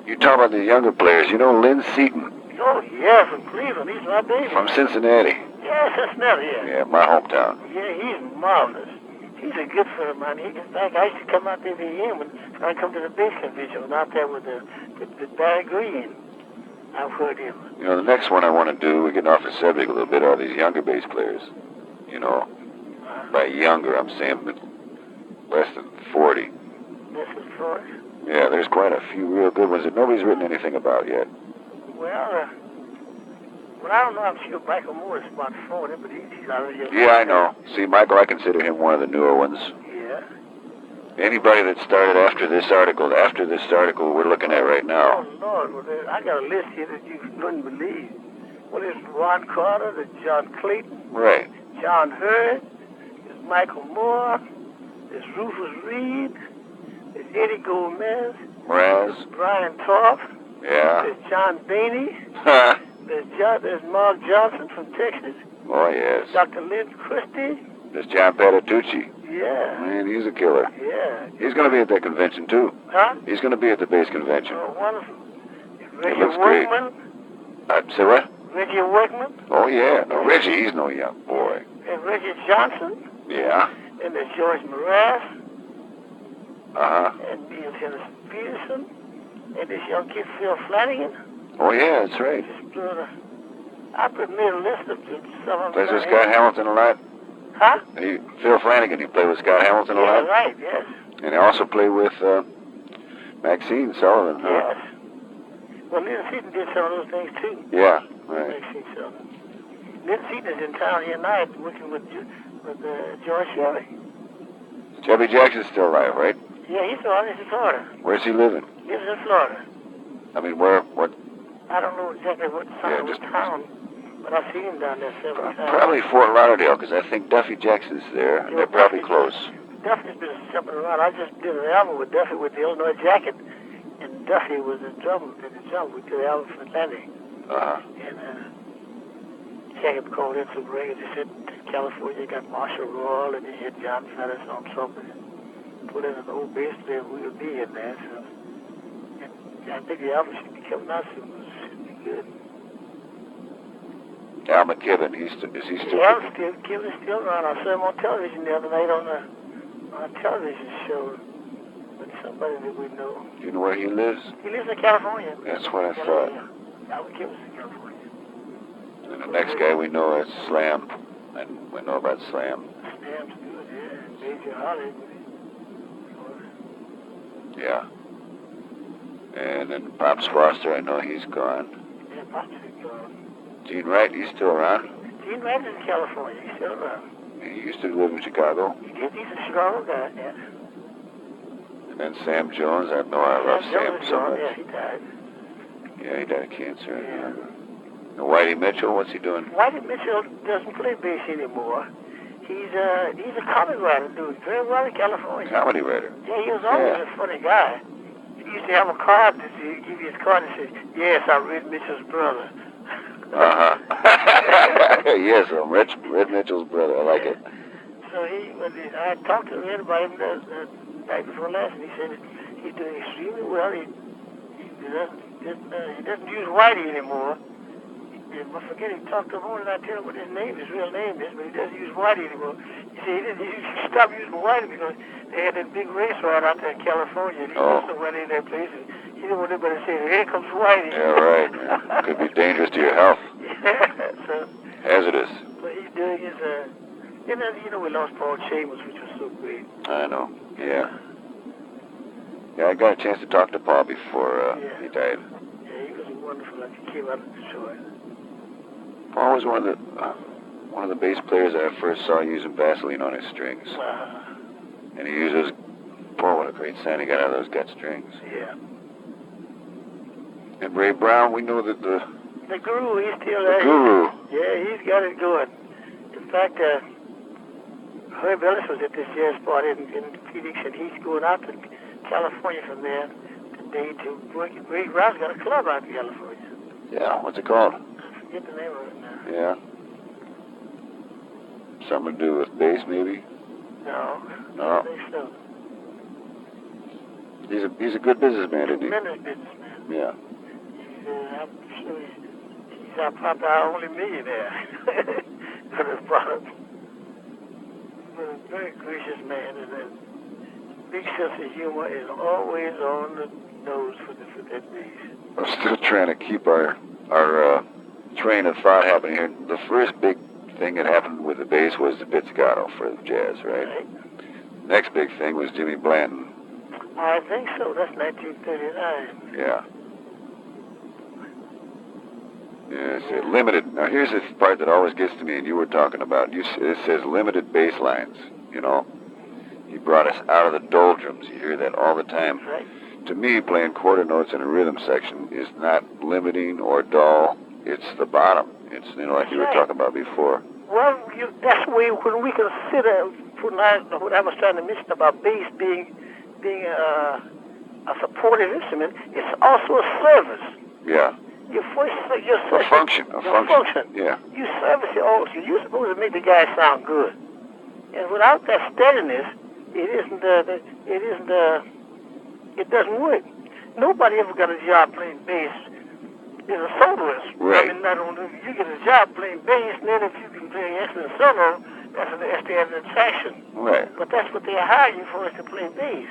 A: You talk about the younger players. You know Lynn Seaton?
B: Oh, yeah, from Cleveland. He's my baby.
A: From Cincinnati.
B: Yeah, Cincinnati, yeah.
A: Yeah, my hometown.
B: Yeah, he's marvelous. He's a good friend of mine. In fact, I used to come out there to hear him when I come to the bass convention. I was out there with Barry Green. I've heard him.
A: The next one I want to do, we're getting off the subject a little bit, are these younger bass players. By younger, I'm saying less than 40.
B: Less than 40?
A: Yeah, there's quite a few real good ones that nobody's written anything about yet.
B: Well, I don't know. I'm sure Michael Moore is about 40, but he's already...
A: Yeah, I know. See, Michael, I consider him one of the newer ones.
B: Yeah.
A: Anybody that started after this article we're looking at right now.
B: Oh, Lord. Well, I got a list here that you wouldn't believe. Well, there's Ron Carter, there's John Clayton.
A: Right.
B: John Hurd, there's Michael Moore, there's Rufus Reed, there's Eddie Gomez,
A: Raz.
B: Brian Toff,
A: Yeah.
B: there's John Bany, there's Mark Johnson from Texas,
A: Oh, yes.
B: Dr. Lynn Christie.
A: There's John Patitucci.
B: Yeah.
A: Man, he's a killer.
B: Yeah.
A: He's going to be at that convention, too.
B: Huh?
A: He's going to be at the base convention.
B: Oh, wonderful.
A: It looks great.
B: Workman.
A: Say what?
B: Reggie Workman.
A: Oh, yeah. No, Reggie, he's no young boy.
B: And Reggie Johnson.
A: Yeah.
B: And there's George Mraz.
A: Uh-huh.
B: And Neil Tennessee Peterson. And this young kid, Phil Flanagan.
A: Oh, yeah, that's right.
B: I made a list of some of them.
A: Plays with Scott Hamilton a lot.
B: Huh?
A: Phil Flanagan, he played with Scott Hamilton a lot.
B: Yeah, right, yes.
A: And he also played with Maxine Sullivan.
B: Yes. Well, Lynn Seaton did some of those things, too.
A: Yeah, right.
B: Maxine Sullivan. Lynn Seaton is in town here tonight working with George Shelley.
A: Chubby Jackson's still alive, right?
B: Yeah, he's in Florida.
A: Where's he living?
B: He lives in Florida.
A: I mean, what?
B: I don't know exactly what town, but I've seen him down there several times.
A: Probably Fort Lauderdale, because I think Duffy Jackson's there, and they're probably close.
B: Duffy's been jumping around. I just did an album with Duffy with the Illinois Jacket, and Duffy was the drummer. We did the album for Atlantic.
A: Uh-huh.
B: And Jacket called in some records. He said, California, you got Marshall Royal, and you had John Fellis on trumpet. Put in an old bass player, we'll be in there. So, and I think the album should be coming out soon. It should be good.
A: Al McKibben, is he still?
B: Yeah, Kevin's still around. I saw him on television the other night on a television show with somebody that we know.
A: Do you know where he lives?
B: He lives in California.
A: That's what I thought.
B: Al McKibben's in California.
A: And the next guy we know is Slam, and we know about Slam.
B: Slam's good, yeah. Major Holly.
A: Yeah. And then Pops Foster, I know he's gone.
B: Yeah, Pops is gone.
A: Gene Wright, he's still around.
B: Gene Wright is in California. He's still around.
A: He used to live in Chicago.
B: He's a Chicago guy, yeah.
A: And then Sam Jones, I love Sam so much.
B: Yeah, he died.
A: Yeah, he died of cancer. Yeah. And Whitey Mitchell, what's he doing?
B: Whitey Mitchell doesn't play bass anymore. He's a comic writer, dude. Very well in California.
A: Comedy writer.
B: Yeah, he was always a funny guy. He used to have a card that he'd give you his card and say, "Yes, I'm Red Mitchell's brother."
A: Uh-huh. Yes, I'm Red Mitchell's brother. I like it.
B: So I talked to Red about him the night before last, and he said he's doing extremely well. He doesn't use Whitey anymore. I forget, he talked to him and I tell him what his real name is, but he doesn't use Whitey anymore. He said he stopped using Whitey because they had that big race ride out there in California. He also went in that place and he didn't want anybody to say, "Here comes Whitey."
A: Yeah, right. Man. Could be dangerous to your health.
B: Yeah, so.
A: Hazardous.
B: But he's doing his, you know, we lost Paul Chambers, which was so great.
A: I know, yeah. Yeah, I got a chance to talk to Paul before he died.
B: Yeah, he was wonderful. He came out of Detroit.
A: Paul was one of the bass players that I first saw using Vaseline on his strings. And he uses, boy, what a great sound he got out of those gut strings.
B: Yeah.
A: And Ray Brown, we know that the
B: Guru, he's still there.
A: The Guru.
B: Yeah, he's got it going. In fact, Herb Ellis was at this jazz party in Phoenix, and he's going out to California from there today to work. Ray Brown's got a club out in California.
A: Yeah, what's it called?
B: I forget the name of it now.
A: Yeah. Something to do with bass, maybe?
B: No.
A: No.
B: I think so.
A: He's a good businessman, isn't he?
B: Tremendous businessman.
A: Yeah.
B: I'm sure he's probably our only millionaire for the product. But a very gracious man, and a big sense of humor is always on the nose for that bass.
A: I'm still trying to keep our train of thought happening here. The first big thing that happened with the bass was the pizzicato for the jazz, right? Next big thing was Jimmy Blanton.
B: I think so. That's 1939.
A: Yeah. Yes, limited. Now here's the part that always gets to me, and you were talking about. It says limited bass lines. You know, he brought us out of the doldrums. You hear that all the time.
B: Right.
A: To me, playing quarter notes in a rhythm section is not limiting or dull. It's the bottom. It's like you were talking about before.
B: Well, that's the way when we consider what I was trying to mention about bass being a supportive instrument. It's also a service.
A: Yeah.
B: A
A: function. Yeah.
B: You service your audience. You're supposed to make the guy sound good. And without that steadiness, it doesn't work. Nobody ever got a job playing bass as a soloist.
A: Right.
B: I mean, not only you get a job playing bass, and then if you can play an excellent solo, that's an attraction.
A: Right.
B: But that's what they hire you for, is to play bass.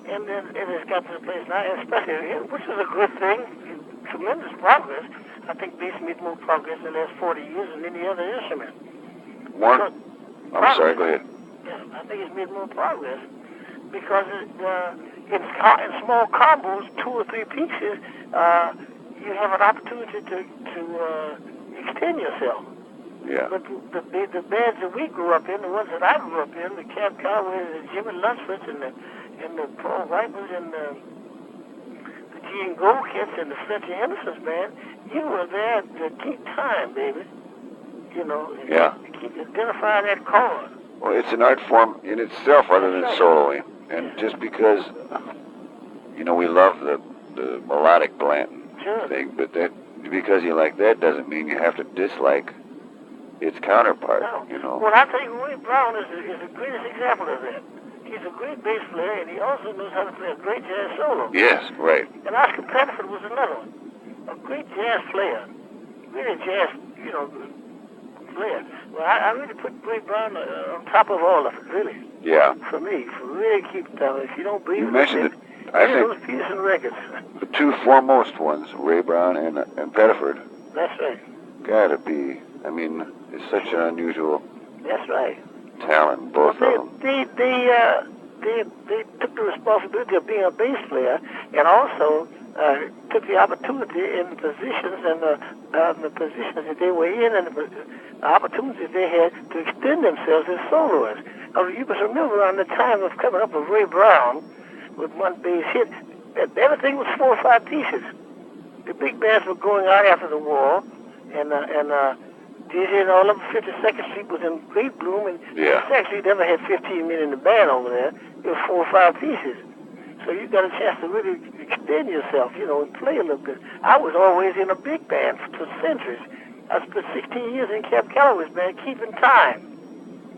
B: And then it's got to the place now, especially, which is a good thing, tremendous progress. I think bass made more progress in the last 40 years than any other instrument.
A: I'm sorry, go ahead.
B: Yeah, I think it's made more progress because in small combos, 2 or 3 pieces, you have an opportunity to extend yourself.
A: Yeah.
B: But the bands that we grew up in, the ones that I grew up in, the Cab Calloway, the Jimmy Lunsfords, and the Paul Vipers, and the Gene Goldkits, and the Fletcher Henderson's band, you were there to keep time, baby.
A: Yeah.
B: Identify that chord.
A: Well, it's an art form in itself other than soloing. And just because, we love the melodic Blanton thing, but because you like that doesn't mean you have to dislike its counterpart,
B: No. Well, I think Ray Brown is the greatest example of that. He's a great bass player, and he also knows how to play a great jazz solo.
A: Yes, right.
B: And Oscar Pettiford was another one. A great jazz player. Really jazz, player. Well, I really put Ray Brown on top of all of it, really.
A: Yeah.
B: For me, really keep it down. If you don't believe
A: you mentioned it. I think
B: those Peterson records.
A: The 2 foremost ones, Ray Brown and Pettiford.
B: That's right.
A: Gotta be. It's such an unusual.
B: That's right.
A: Talent, both of them.
B: They took the responsibility of being a bass player, and also took the opportunity in the positions and the positions that they were in, and the opportunities they had to extend themselves as soloists. You must remember, around the time of coming up with Ray Brown, with one bass hit, everything was 4 or 5 pieces. The big bands were going out after the war, and Djordje and all of 52nd Street was in great bloom, and actually never had 15 men in the band over there. It was 4 or 5 pieces. So you got a chance to really extend yourself, and play a little bit. I was always in a big band for centuries. I spent 16 years in Cab Calloway's band, keeping time.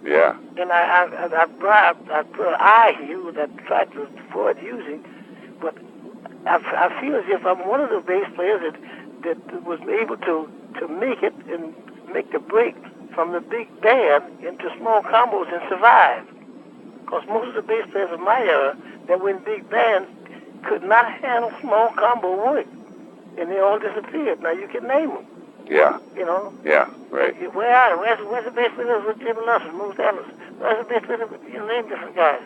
A: Yeah.
B: And I put an eye here that I tried to avoid using, but I feel as if I'm one of the bass players that was able to make it and make the break from the big band into small combos and survive. Because most of the bass players of my era that were in big bands could not handle small combo work, and they all disappeared. Now you can name them.
A: Yeah. Yeah, right.
B: Where's the bass players with Jimmy Lunsford, Moose Ellis? Where's the bass players? Name different guys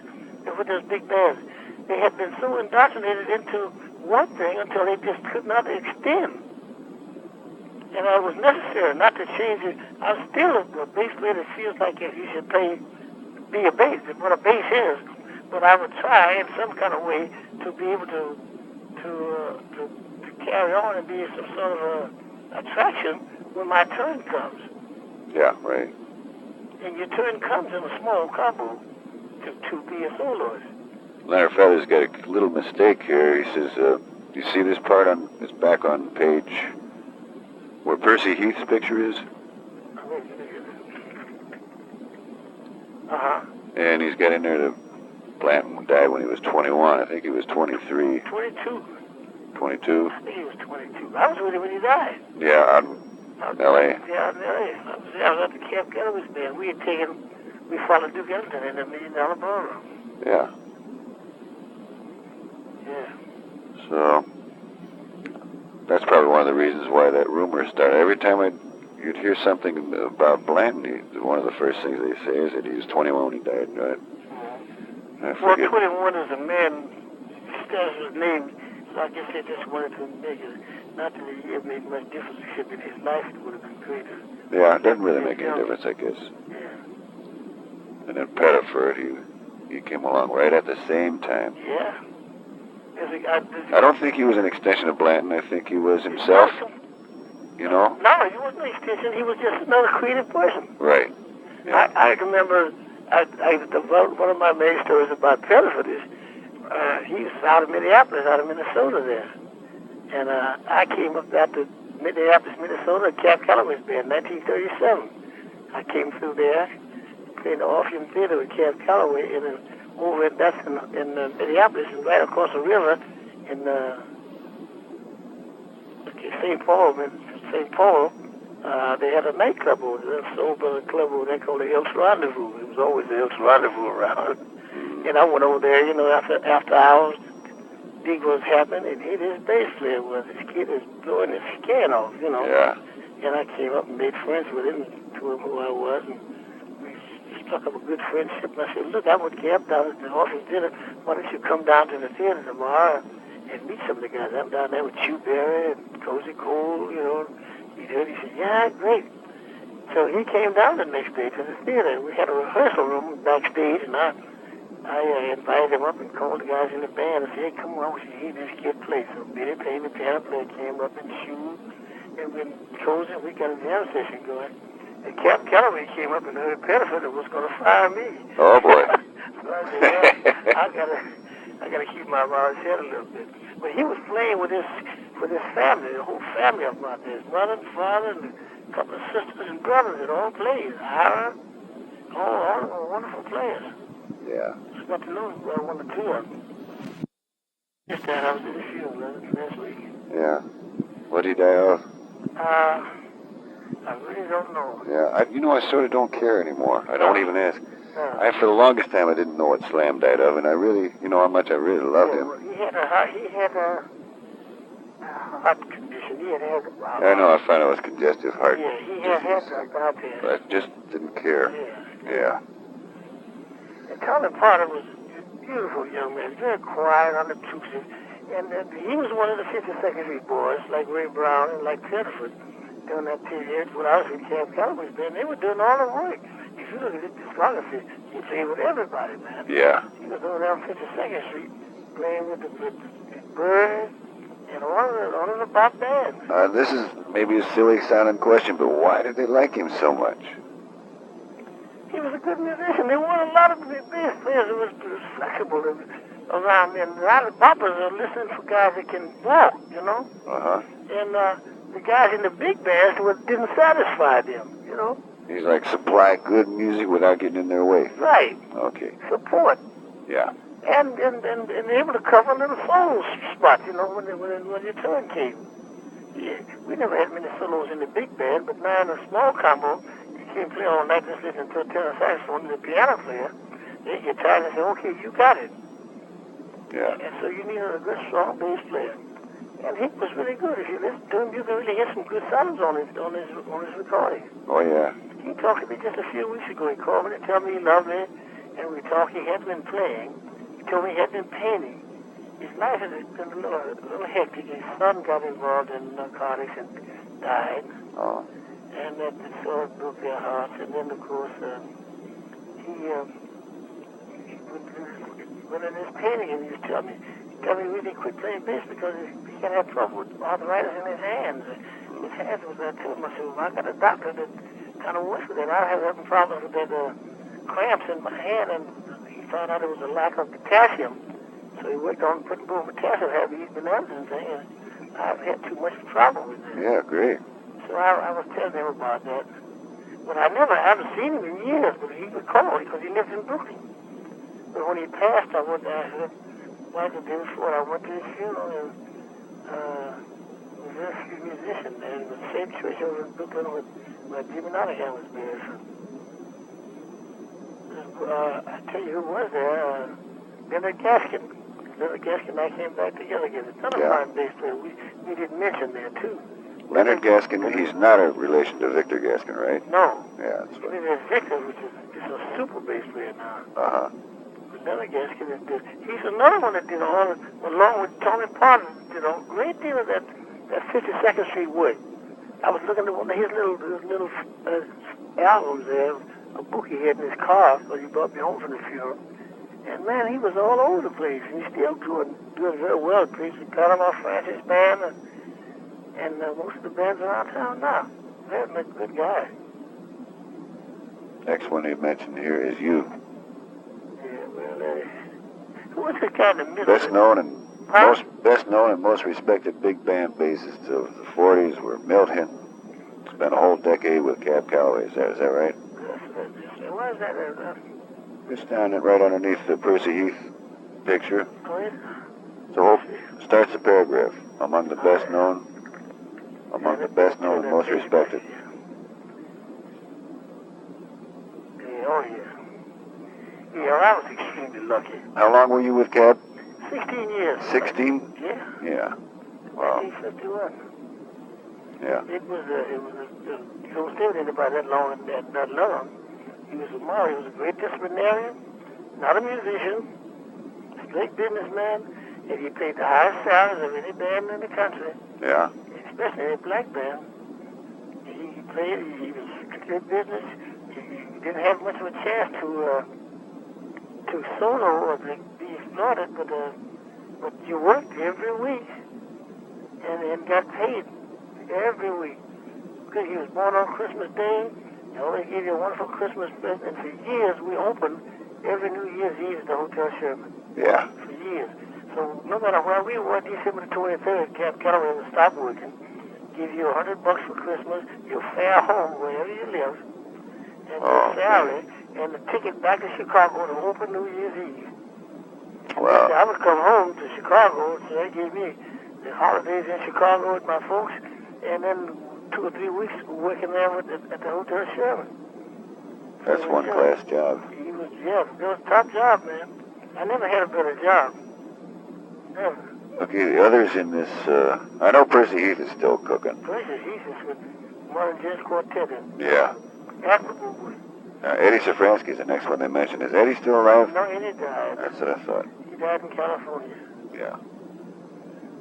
B: with those big bands. They had been so indoctrinated into one thing until they just could not extend. And it was necessary not to change it. I'm still a bass player that feels like you should be a bass, what a bass is. But I would try in some kind of way to be able to carry on and be some sort of attraction when my turn comes.
A: Yeah, right.
B: And your turn comes in a small combo to be a soloist.
A: Leonard Feather's got a little mistake here. He says, do you see this part it's back on page where Percy Heath's picture is?
B: Uh-huh.
A: And he's got in there that Blanton died when he was 21. I think he was 23.
B: 22.
A: 22?
B: I think he was 22. I was with him when he died.
A: Yeah, out in L.A.
B: Yeah, in L.A. I was at the Camp Galloway's band. We followed Duke Ellington in the $1 Million Ballroom.
A: Yeah.
B: Yeah.
A: So, that's probably one of the reasons why that rumor started. Every time you'd hear something about Blanton, one of the first things they say is that he was 21 when he died, right? I forget.
B: Well, 21 is a man that was his name. So I guess they just wanted to make it. Not that it made much difference, except in his life it would have been greater.
A: Yeah, it doesn't really make any difference, I guess.
B: Yeah.
A: And then Pettiford, he came along right at the same time.
B: Yeah.
A: I don't think he was an extension of Blanton. I think he was himself. You know?
B: No, he wasn't an extension. He was just another creative person.
A: Right. Yeah.
B: I remember one of my main stories about Pettiford is he was out of Minneapolis, out of Minnesota there. And I came up after Minneapolis, Minnesota, Cap Calloway's band, 1937. I came through there, played the Orpheum Theater with Cap Calloway, and then over that's in Minneapolis, and right across the river in St. Paul. They had a nightclub over there, a soul brother club over there called the Elks Rendezvous. It was always the Elks Rendezvous around. And I went over there, after hours, dig was happening, and his bass player was. This kid was blowing his skin off,
A: Yeah.
B: And I came up and made friends with him, told him who I was, and we struck up a good friendship. And I said, look, I would camp down at the Orpheum Theater. Why don't you come down to the theater tomorrow and meet some of the guys? I'm down there with Chew Berry and Cozy Cole, He did. He said, yeah, great. So he came down the next day to the theater. We had a rehearsal room backstage, and I invited him up and called the guys in the band and said, hey, come on, we should hear this kid play. So Billy Payne, the piano player, came up and Chew, and we chose it. We got a jam session going. And Cap Calloway came up and heard Pettiford and was going to fire me.
A: Oh, boy.
B: So I said, well, I gotta keep my mouth shut a little bit. But he was playing with his family, the whole family of mine. His mother and father and a couple of sisters and brothers that all played. Arana, all wonderful players.
A: Yeah.
B: Just got to know one or two of them. Just that I was in the funeral last week.
A: Yeah. What did he die of?
B: I really don't know.
A: Yeah, I sort of don't care anymore. I don't even ask.
B: No.
A: For the longest time, I didn't know what Slam died of, and I really, how much I really loved him.
B: Well, he had a heart condition. He had
A: I know, I found it was congestive heart.
B: Yeah, he had heart disease.
A: But I just didn't care. Yeah.
B: And Cullen Potter was a beautiful young man, very quiet, unobtrusive. And he was one of the 52nd Street boys, like Ray Brown and like Pettiford, during that period when I was with Cap Calloway's band. They were doing all the work. If you look at his discography, he played with everybody, man.
A: Yeah.
B: He was over there on 52nd Street playing with the Bird and all of the pop bands.
A: This is maybe a silly sounding question, but why did they like him so much?
B: He was a good musician. There weren't a lot of bass players who was flexible around then. A lot of poppers are listening for guys that can walk,
A: Uh-huh.
B: And the guys in the big bands didn't satisfy them,
A: He's like supply good music without getting in their way.
B: Right.
A: Okay.
B: Support.
A: Yeah.
B: And able to cover little solo spots, when your turn came. Yeah, we never had many solos in the big band, but now in a small combo, you can't play all night just listening to a tenor saxophone and a piano player. They get tired and say, okay, you got it.
A: Yeah.
B: And so you need a good, strong bass player. And he was really good. If you listen to him, you can really hear some good sounds on his recording.
A: Oh, yeah.
B: He talked to me just a few weeks ago. He called me to tell me he loved me, and we talked. He hadn't been playing. He told me he hadn't been painting. His life had been a little hectic. His son got involved in narcotics and died.
A: Oh.
B: And that sort of broke their hearts. And then, of course, he went in his painting, and he was telling me really quit playing bass because he had had trouble with arthritis in his hands. His hands was too much. So I got a doctor that kind of works with it. I was having problems with that cramps in my hand, and he found out it was a lack of potassium. So he worked on putting more potassium, had to eat bananas and things, and I've had too much trouble with that.
A: Yeah, great.
B: So I was telling him about that. But I haven't seen him in years, but he would call because he lives in Brooklyn. But when he passed, I went there. Like the day before, I went to his funeral, and was a very few musicians there. It was the same church over in Brooklyn where Jimmy Nottingham was buried from. I tell you who was there, Leonard Gaskin. Leonard Gaskin and I came back together again. Another fine bass player we didn't mention there, too.
A: Leonard Gaskin, he's not a relation to Victor Gaskin, right?
B: No.
A: Yeah, that's
B: And
A: right.
B: then there's Victor, which is just a super bass player now.
A: Uh-huh.
B: another guy that did. He's another one that did all, along with Tony Parton, did a great deal of that 52nd Street work. I was looking at one of his little albums there, a book he had in his car, because he brought me home from the funeral. And man, he was all over the place, and he's still doing very well. Plays the Panama Francis band, and most of the bands around town now. Very good guy.
A: Next one you mentioned here is you.
B: Yeah, well, who was the guy in the middle?
A: Best known and most respected big band bassist of the 40s were Milt Hinton. Spent a whole decade with Cab Calloway. Is that right?
B: Why is that?
A: Just down it right underneath the Percy Heath picture.
B: Oh, yeah?
A: So starts the paragraph. Among the best known and most respected.
B: Yeah, oh yeah. Yeah, I was extremely lucky.
A: How long were you with Cab?
B: 16 years.
A: 16?
B: Yeah.
A: Yeah. Wow.
B: 1951.
A: Yeah.
B: It was you don't stay with anybody that long and that long. He was a great disciplinarian, not a musician, straight businessman, and he paid the highest salaries of any band in the country.
A: Yeah.
B: Especially any black band. He was good business. He didn't have much of a chance to solo or to be exploited, but you worked every week and got paid every week. Because he was born on Christmas Day. They always gave you a wonderful Christmas present, and for years we opened every New Year's Eve at the Hotel Sherman.
A: Yeah.
B: For years. So no matter where we were, December the 23rd, Cab Calloway would stop working, give you $100 for Christmas, your fare home wherever you live, and your salary, and the ticket back to Chicago to open New Year's Eve.
A: Wow.
B: I would come home to Chicago, so they gave me the holidays in Chicago with my folks, and then 2 or 3 weeks working there at the Hotel Sherman.
A: That's one class job.
B: It was a top job, man. I never had a better job. Never.
A: Okay, the others in this, I know Percy Heath is still cooking.
B: Percy Heath is with Modern Jazz Quartet.
A: Yeah.
B: Admirable.
A: Eddie Safransky's the next one they mentioned. Is Eddie still alive?
B: No, Eddie died.
A: That's what I thought.
B: He died in California.
A: Yeah.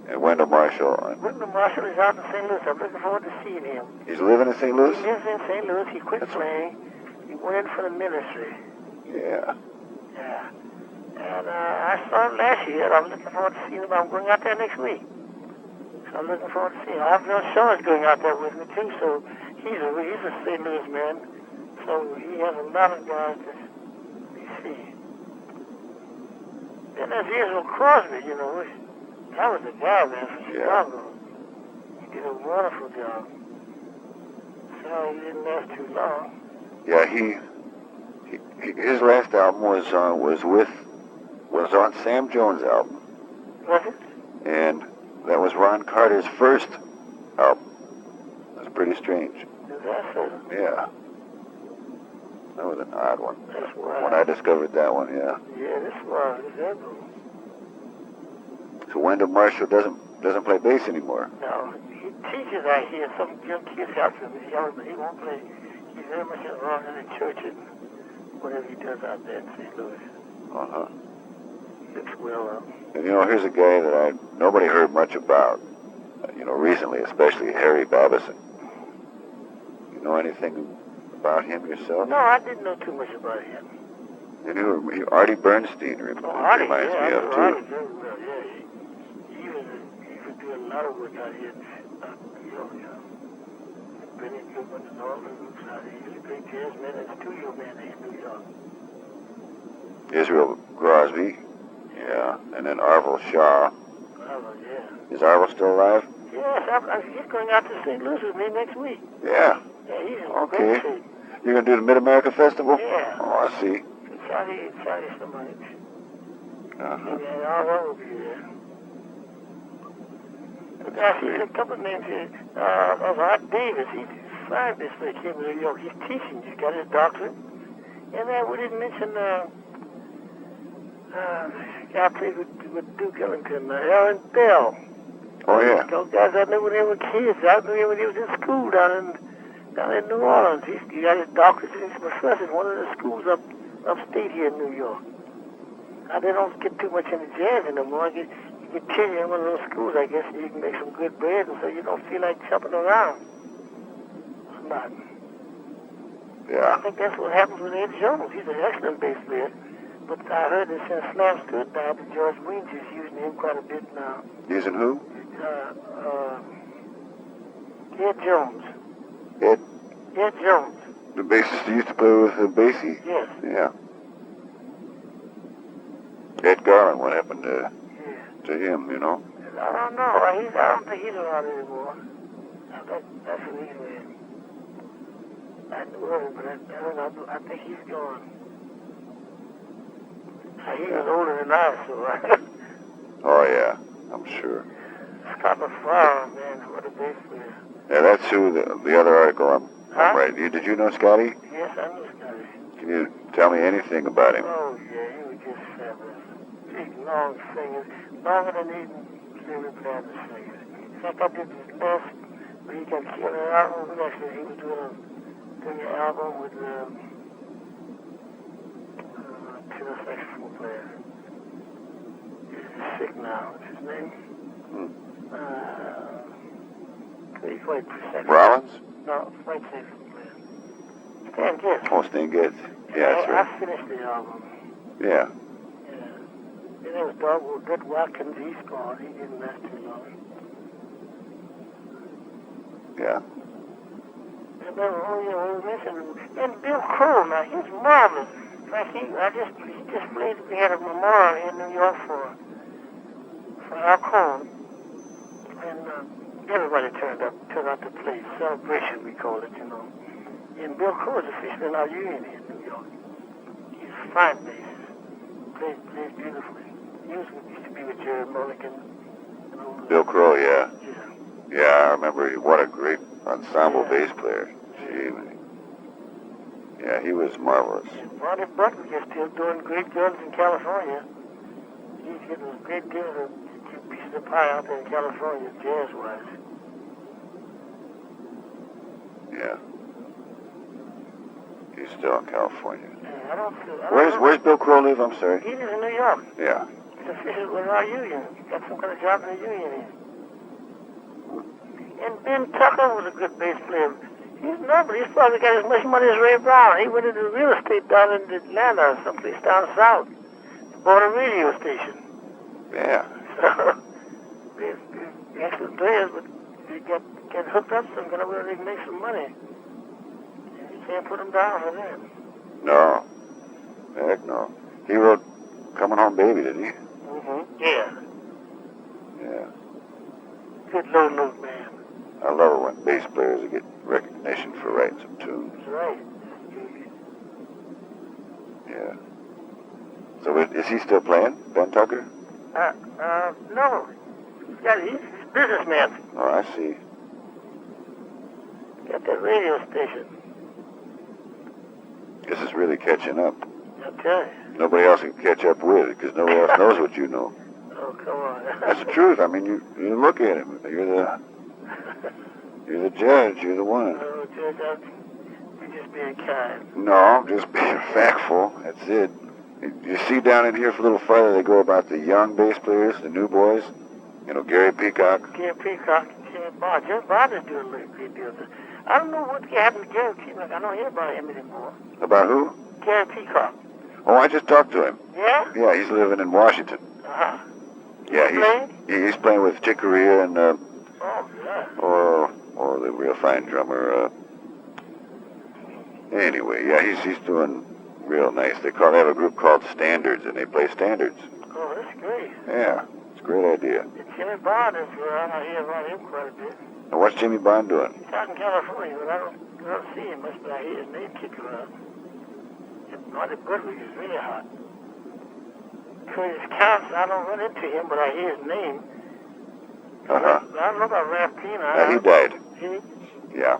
A: And Wendell Marshall.
B: Wendell Marshall is out in St. Louis. I'm looking forward to seeing him.
A: He's living in St. Louis?
B: He lives in St. Louis. He quit playing. He went in for the ministry.
A: Yeah.
B: Yeah. And I saw him last year. I'm looking forward to seeing him. I'm going out there next week. So I'm looking forward to seeing him. I've known Sean's going out there with me too, so he's a St. Louis man. So he has a lot of guys that you see. Then there's Israel Crosby, you know. That was the guy, man, from Chicago. He did a wonderful job. So he didn't last too long.
A: Yeah, his last album was on Sam Jones' album.
B: Was it?
A: And that was Ron Carter's first album. That's pretty strange.
B: Is that so?
A: Yeah. That was an odd one.
B: That's wild.
A: When I discovered that one, yeah.
B: Yeah, that's wild. Is that cool?
A: So Wendell Marshall doesn't play bass anymore.
B: No, he teaches out here. Some young kids help him. But he won't play. He's very much involved in the church and whatever he does out there in St. Louis.
A: Uh-huh.
B: He looks well.
A: And here's a guy that nobody heard much about, recently, especially Harry Babison. You know anything about him yourself?
B: No, I didn't know too much about him.
A: You knew Artie Bernstein reminds me of, too.
B: Artie very well, yeah. He was doing a lot of work out here. Benny Goodman and all the groups out here. He was a great jazz man and studio man in New York.
A: Israel Crosby, yeah, and then Arvell Shaw.
B: Arvell, yeah.
A: Is Arvell still alive?
B: Yes, he's going out to St. Louis with me next week.
A: Yeah.
B: Yeah, he's in
A: okay.
B: great shape.
A: You're going to do the Mid-America Festival?
B: Yeah.
A: Oh, I see.
B: Charlie somebody.
A: Uh-huh.
B: And Arvell will be there. But I see a couple of names here. Of Art Davis. He's fine this way. He came to New York. He's teaching. He's got his doctorate. And then we didn't mention guy played with Duke Ellington, Aaron Bell.
A: Oh, yeah.
B: Those guys I knew when they were kids. I knew him when he was in school down in New Orleans. He got his doctorate and his professor in one of the schools upstate here in New York. They don't get too much into jazz anymore. You get tenure in one of those schools, I guess, and you can make some good bread, and so you don't feel like jumping around. But
A: Yeah.
B: I think that's what happens with Ed Jones. He's an excellent bass player. But I heard that since Slapsville died, that George Weems is using him quite a bit now.
A: Using who?
B: Ed Jones.
A: Ed?
B: Ed Jones.
A: The bassist who used to play with Basie?
B: Yes.
A: Yeah. Ed Garland, what happened to him, you know?
B: I don't know. I don't think he's around anymore. That's what he said. I knew him, but I don't know. I think he's gone. He was older than I, so
A: Oh, yeah, I'm sure.
B: Scott LaFleur, man, what a bass player.
A: Yeah, that's who the other article I'm right. Did you know Scotty?
B: Yes, I know Scotty.
A: Can you tell me anything about him?
B: Oh, yeah, he was just fabulous. Big, long singers, longer than even really planned to sing it. In fact, I did his best, but he got killed in an album next year. He was doing an album with tenor saxophone player. He's sick now. What's his name? He's quite saxophone.
A: Rollins?
B: No, white saxophone player. Stan Getz.
A: Oh, Stan Getz. Yeah, that's right.
B: I finished the album.
A: Yeah.
B: And there was Dogwood, Good Watkins. He's gone. He didn't last too long.
A: Yeah.
B: And then, we mentioned, and Bill Crow, now, he's marvelous. In fact, he just played, we had a memorial here in New York for Al Cole. And everybody turned out to play. Celebration, we call it, you know. And Bill Crow is officially in our union here in New York. He's a fine bassist. Plays beautifully. He used to be with Jerry Mulligan.
A: Bill Crow, yeah.
B: Yeah.
A: Yeah, I remember. What a great ensemble bass player. Gee, yeah, he was marvelous.
B: And Ronnie Butler is still doing great guns in California. He's getting a great deal of pieces of pie out there in California, jazz-wise.
A: Yeah. He's still in California.
B: Yeah, I don't
A: Where's Bill Crow live? I'm sorry.
B: He lives in New York.
A: Yeah.
B: He's official with our union. He's got some kind of job in the union here. And Ben Tucker was a good bass player. He's noble. He's probably got as much money as Ray Brown. He went into real estate down in Atlanta or someplace down south. Bought a radio station.
A: Yeah.
B: So, they're excellent players, but they get hooked up some kind of way they can make some money. And you can't put them down for that.
A: No. Heck no. He wrote Coming Home Baby, didn't he?
B: Mm-hmm. Yeah.
A: Yeah.
B: Good low note man.
A: I love it when bass players get recognition for writing some tunes.
B: That's right.
A: Yeah. So is he still playing, Ben Tucker?
B: No. He's a businessman.
A: Oh, I see.
B: Got that radio station.
A: This is really catching up.
B: Okay.
A: Nobody else can catch up with it because nobody else knows what you know.
B: Oh, come on.
A: That's the truth. I mean, you look at him. You're the judge. You're the one.
B: Oh, Judge, you're just being kind.
A: No, I'm just being factful. That's it. You see down in here for a little further, they go about the young bass players, the new boys. You know, Gary Peacock.
B: Gary Peacock, Jerry Bond. Jerry Bond is doing a great deal. I don't know what happened to Gary Peacock. I don't hear about him anymore.
A: About who?
B: Gary Peacock.
A: Oh, I just talked to him.
B: Yeah?
A: Yeah, he's living in Washington.
B: Uh-huh.
A: Yeah, he's playing with Chick Corea and
B: oh, yeah.
A: or the real fine drummer. Anyway, yeah, he's doing real nice. They have a group called Standards, and they play standards.
B: Oh, that's great.
A: Yeah, it's a great idea.
B: Jimmy Bond is around. I hear about him quite a bit.
A: And what's Jimmy Bond doing?
B: He's out in California, but I don't see him much, but I hear his name kick around. And Marty Butler is really hot. Curtis Counts, I don't run into him, but I hear his name.
A: Uh-huh.
B: I don't know about Ralph Pena.
A: He died.
B: He?
A: Yeah.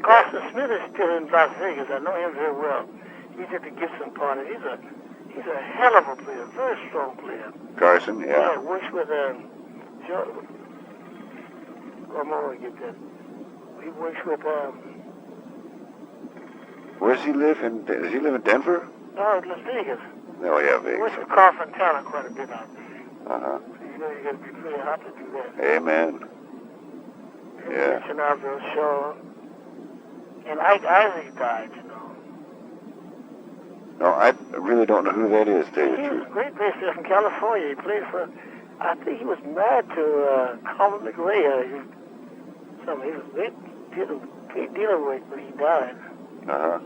B: Carson Smith is still in Las Vegas. I know him very well. He's at the Gibson party. He's a hell of a player, very strong player.
A: Carson, yeah.
B: Yeah, works with Joe. I'm gonna get that. He works with
A: Where does he live? Does he live in Denver?
B: no, Las Vegas.
A: Oh, yeah,
B: He
A: Vegas.
B: works with Carl talent quite a bit out there.
A: Uh-huh.
B: So you know you got to be pretty hot to do that.
A: Amen. Yeah.
B: Chenarville Shaw. And Isaac died, you know.
A: No, I really don't know who that is, to tell you the
B: He was
A: truth.
B: a great bassist from California. He played for, I think he was married to Colin McRae. He was a great deal of work, but he died.
A: Uh-huh.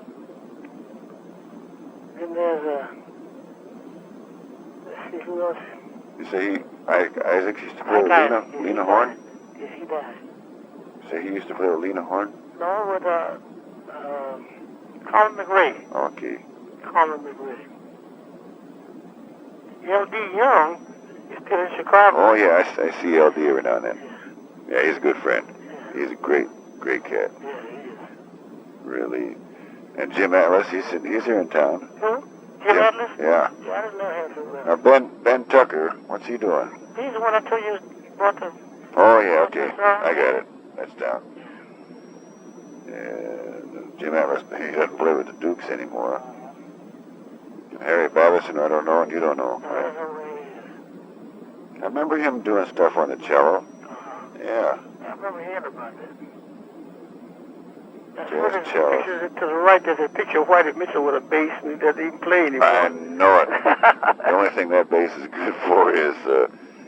B: Then there's let's see who else.
A: You say Isaac used to play with Lena Horne?
B: Yeah, he died.
A: You say he used to play with Lena Horne?
B: No, with Colin McRae.
A: Okay.
B: Colin McRae. L.D. Young is still in Chicago.
A: Oh, yeah, I see LD every now and then. Yeah, he's a good friend. He's a great cat.
B: Yeah, he is.
A: Really. And Jim Atlas, he's here in town.
B: Who? Jim Atlas?
A: Yeah.
B: Yeah, I didn't know him so well.
A: Now, Ben Tucker, what's he doing?
B: He's the one I told you brought the...
A: Oh, yeah, okay. I got it. That's down. Yeah, Jim Atlas, he doesn't play with the Dukes anymore. And Harry Babison, I don't know, and you don't know.
B: I don't know where he is.
A: I remember him doing stuff on the cello. Yeah.
B: I remember hearing about that. That's
A: Jazz
B: one of the
A: cello.
B: pictures to the right, there's a picture of Whitey Mitchell with a bass, and he doesn't even play anymore.
A: I know it. The only thing that bass is good for is,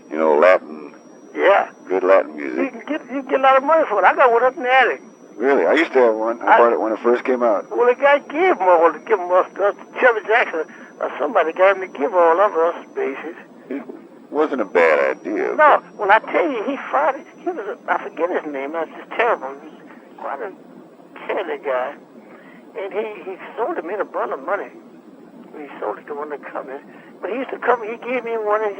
A: Latin.
B: Yeah.
A: Good Latin
B: You
A: music.
B: can get a lot of money for it. I got one up in the attic.
A: Really? I used to have one. I bought it when it first came out.
B: Well, the guy gave him all to give him us, Chevy Jackson, or somebody got him to give all of us basses.
A: It wasn't a bad idea.
B: No, well, I tell you, he found it. He was, I forget his name, that's just terrible. He was quite a candy guy. And he sold it, made a bundle of money. He sold it to one of the companies. But he used to come, he gave me one, and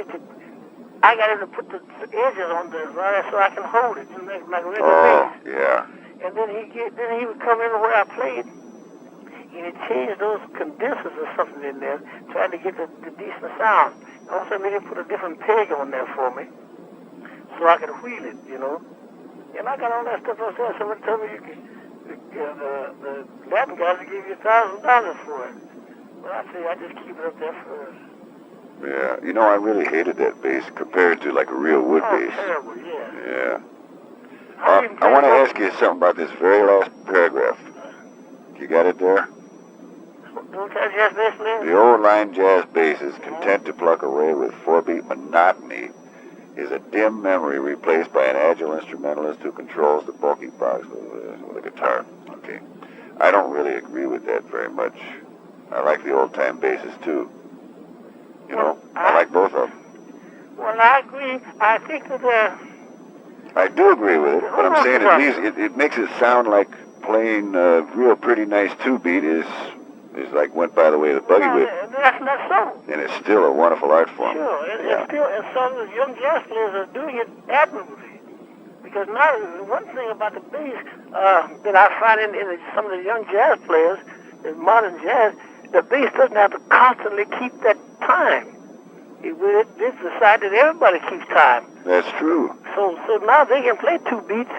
B: I got him to put the edges on the right so I can hold it, just like a regular bass.
A: Yeah.
B: And then he would come in where I played, and he changed those condensers or something in there, trying to get the decent sound. And also made him put a different peg on there for me, so I could wheel it, you know. And I got all that stuff upstairs. Somebody told me the Latin guys will give you $1,000 for it. But I say I just keep it up there for us.
A: Yeah. I really hated that bass compared to like a real wood bass.
B: Terrible, yeah.
A: Yeah. I want to ask you something about this very last paragraph. You got it there?
B: Don't tell jazz bass player?
A: The old line jazz bass is content to pluck away with 4-beat monotony is a dim memory replaced by an agile instrumentalist who controls the bulky parts with a guitar. Okay. I don't really agree with that very much. I like the old-time basses, too. I like both of them.
B: Well, I agree. I think that...
A: I do agree with it, but I'm saying at least it makes it sound like playing a real pretty nice 2-beat is like Went By the Way of the Buggy Whip.
B: That's not so.
A: And it's still a wonderful art form.
B: Sure, and some of the young jazz players are doing it admirably. Because now, one thing about the bass that I find in some of the young jazz players, in modern jazz, the bass doesn't have to constantly keep that time. It's decided that everybody keeps time.
A: That's true.
B: So now they can play 2 beats,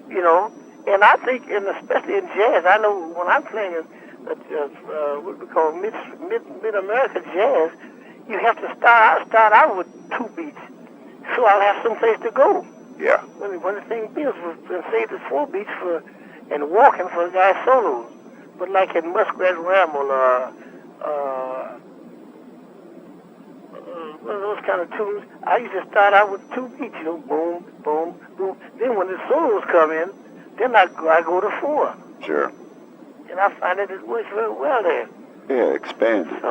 B: and I think, and especially in jazz, I know when I'm playing what we call mid-America jazz, you have to start out with 2 beats, so I'll have some place to go.
A: Yeah.
B: When the thing builds, and save the 4 beats and walking for the guy's solos. But like in Muskrat Ramble, one of those kind of tunes, I used to start out with 2 beats, boom, boom, boom. Then when the solos come in, then I go to 4.
A: Sure.
B: And I find that it works very well there.
A: Yeah, expand.
B: So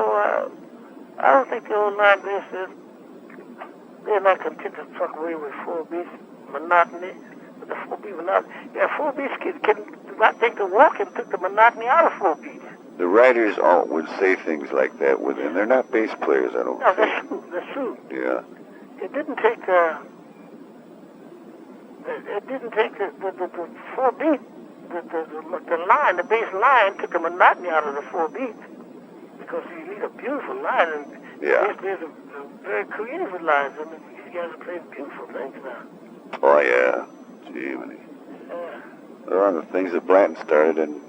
B: I don't think the old line bassists, they're not content to truck away with 4 beats monotony. With the 4 beat monotony. Yeah, 4 beats I think the walking took the monotony out of 4 beats.
A: The writers would say things like that, and they're not bass players, I don't think.
B: That's true. That's true.
A: Yeah.
B: It didn't take the 4 beat. The line, the bass line, took the monotony out of the 4 beats because you need a beautiful line, and bass players are very creative with lines, and these guys are playing beautiful things now.
A: Oh yeah, gee, there are the things that Blanton started in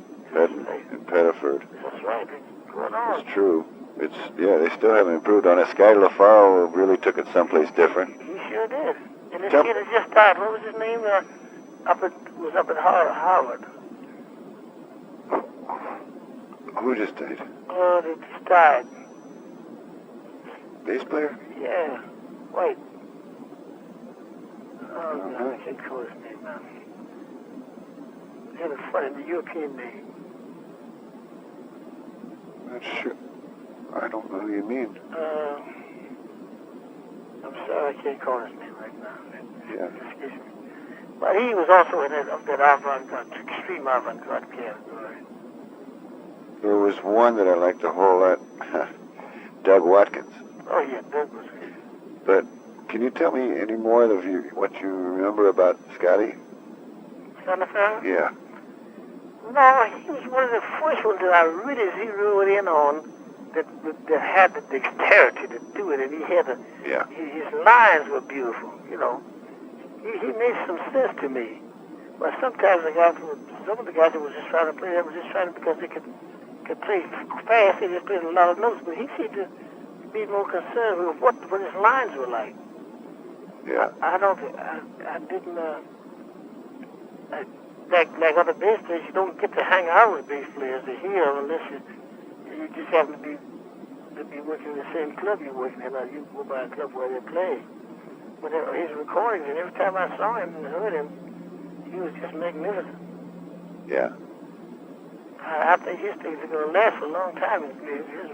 A: Pettiford.
B: That's right. It's going on.
A: It's true. They still haven't improved on it. Scotty LaFaro really took it someplace different.
B: He sure did. And this kid has just died. What was his name? Was up at Harvard.
A: Who just died?
B: Oh, they just died.
A: Bass player?
B: Yeah. Wait. Oh, God, I can't call his name now. He had a funny European name.
A: Not sure. I don't know who you mean.
B: I'm sorry, I can't call his name right now.
A: Yeah.
B: Excuse me. But he was also in that avant-garde, extreme avant-garde category.
A: There was one that I liked a whole lot. Doug Watkins.
B: Oh, yeah, Doug was good.
A: But can you tell me any more of what you remember about Scotty?
B: Son of a?
A: Yeah.
B: No, he was one of the first ones that I really zeroed in on that had the dexterity to do it, and he had his lines were beautiful, you know. He made some sense to me. But sometimes some of the guys that was just trying to play, they were just trying to, because they could play fast, they just played a lot of notes, but he seemed to be more concerned with what his lines were like.
A: Yeah.
B: I didn't, like other bass players, you don't get to hang out with bass players to hear unless you just happen to be working in the same club you're working in, or you go by a club where they play. But his recordings, and every time I saw him and heard him, he was just magnificent.
A: Yeah.
B: I think his things are going to last for a long time. His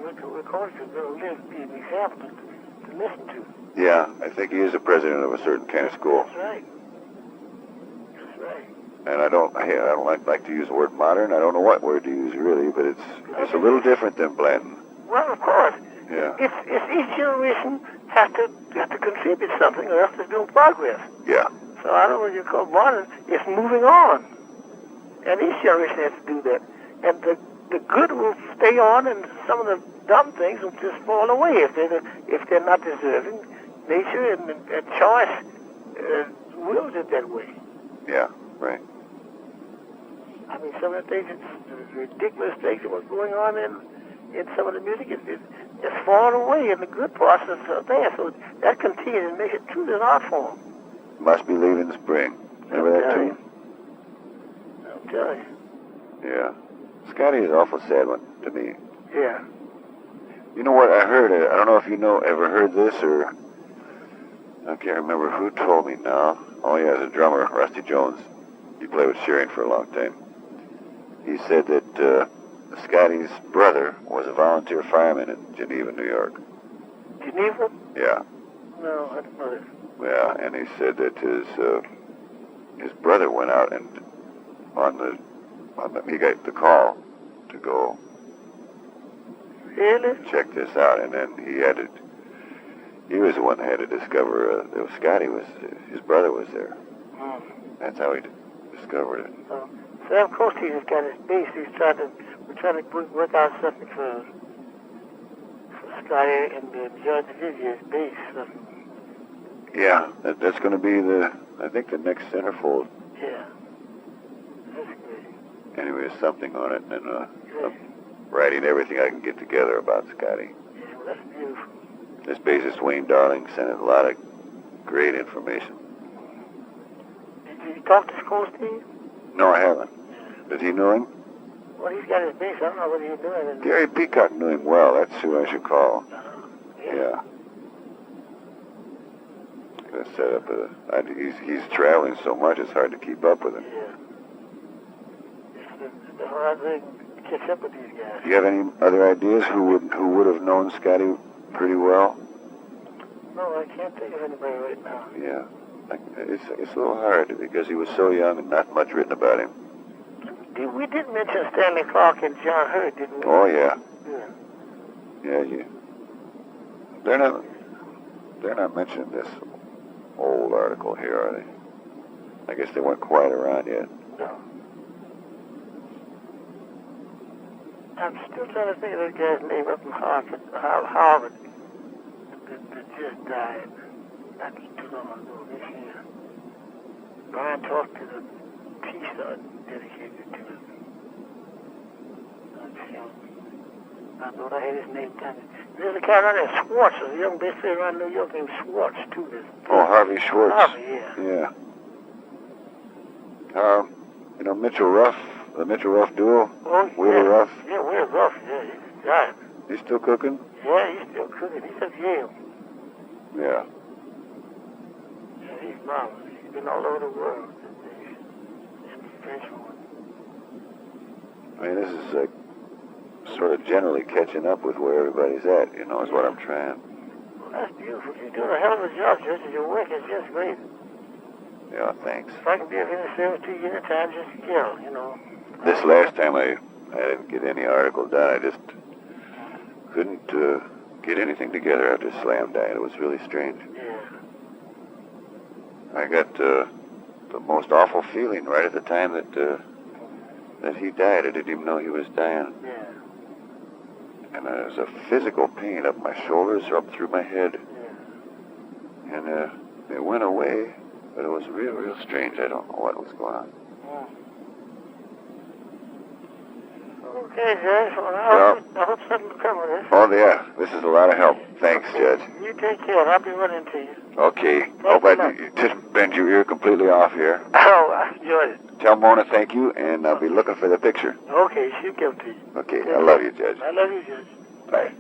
B: recordings are going to be an example to listen to.
A: Yeah, I think he is a president of a certain kind of school.
B: That's right. That's right.
A: And I don't like to use the word modern. I don't know what word to use really, but it's a little different than Blanton.
B: Well, of course.
A: Yeah.
B: It's each generation has to contribute something, or else there's no progress.
A: Yeah.
B: So I don't know what you call modern. It's moving on, and each generation has to do that. And the good will stay on, and some of the dumb things will just fall away if they're not deserving. Nature and choice wills it that way.
A: Yeah. Right.
B: I mean, some of the things, the ridiculous things that was going on in some of the music, it's fallen away, and the good parts are there. So that continues and makes it truly an art form.
A: Must be leaving spring. Remember that tune?
B: I'm telling you.
A: Yeah. Scotty is an awful sad one to me.
B: Yeah.
A: You know what? I heard it. I don't know if you ever heard this, or I can't remember who told me now. Oh yeah, the drummer, Rusty Jones. He played with Shearing for a long time. He said that Scotty's brother was a volunteer fireman in Geneva, New York.
B: Geneva?
A: Yeah.
B: No, I don't know that.
A: Yeah, and he said that his brother went out and he got the call to go
B: Really?
A: check this out, and then he was the one that had to discover that Scotty his brother was there. That's how he discovered it.
B: Sam Coste has got his bass. We're trying to work out something for Scotty and Djordje's bass.
A: Yeah, that's going to be I think the next centerfold.
B: Yeah. That's great.
A: Anyway, there's something on it, and I'm writing everything I can get together about Scotty.
B: Yeah, well, that's beautiful.
A: This bassist Wayne Darling sent in a lot of great information.
B: Did you talk to Coste?
A: No, I haven't. Does he know him?
B: Well, he's got his bass. I don't know what he's doing.
A: Gary Peacock knew him well. That's who I should call. Yeah. Gonna set up he's traveling so much it's hard to keep up with him.
B: Yeah. It's hard to catch up with these guys.
A: Do you have any other ideas who would have known Scotty pretty well?
B: No, I can't think of anybody right now.
A: Yeah. It's a little hard because he was so young and not much written about him.
B: We did mention Stanley Clark and John Hurt, didn't we?
A: Oh yeah.
B: Yeah.
A: Yeah. They're not mentioning this old article here, are they? I guess they weren't quite around yet.
B: No. I'm still trying to think of that guy's name up in Harvard. That just died. Not too long ago this year. Brian talked to the piece dedicated to it. I'm thought I had his name down. There's a guy around there, Schwartz, a young bass player around New York named Schwartz, too.
A: Oh, Harvey Schwartz.
B: Harvey, yeah.
A: Yeah. Mitchell Ruff, the Mitchell Ruff duo.
B: Oh,
A: Wheeler Ruff.
B: Yeah, Wheeler Ruff, yeah. He's died.
A: He's still cooking?
B: Yeah, he's still cooking. He's at Yale.
A: Yeah.
B: Yeah, he's marvelous. He's been all over the world. He's the French one.
A: I mean, this is like sort of generally catching up with where everybody's at, is what I'm trying.
B: Well, that's beautiful. You're doing a hell of a job, Judge. Your work is just great.
A: Yeah, thanks.
B: If I can be of any service to you anytime, just yell,
A: This last time I didn't get any article done. I just couldn't get anything together after Slam died. It was really strange.
B: Yeah.
A: I got the most awful feeling right at the time that he died. I didn't even know he was dying.
B: Yeah.
A: And there was a physical pain up my shoulders, up through my head.
B: Yeah.
A: And it went away, but it was real, real strange. I don't know what was going on.
B: Okay, Judge. Well, I hope something will come of this.
A: Oh, yeah. This is a lot of help. Thanks, Judge.
B: You take care. I'll be running to you.
A: Okay. Hope I didn't bend your ear completely off here.
B: Oh, I enjoyed it.
A: Tell Mona thank you, and I'll be looking for the picture.
B: Okay, she'll give it to you.
A: Okay. I love you, Judge.
B: I love you, Judge.
A: Bye.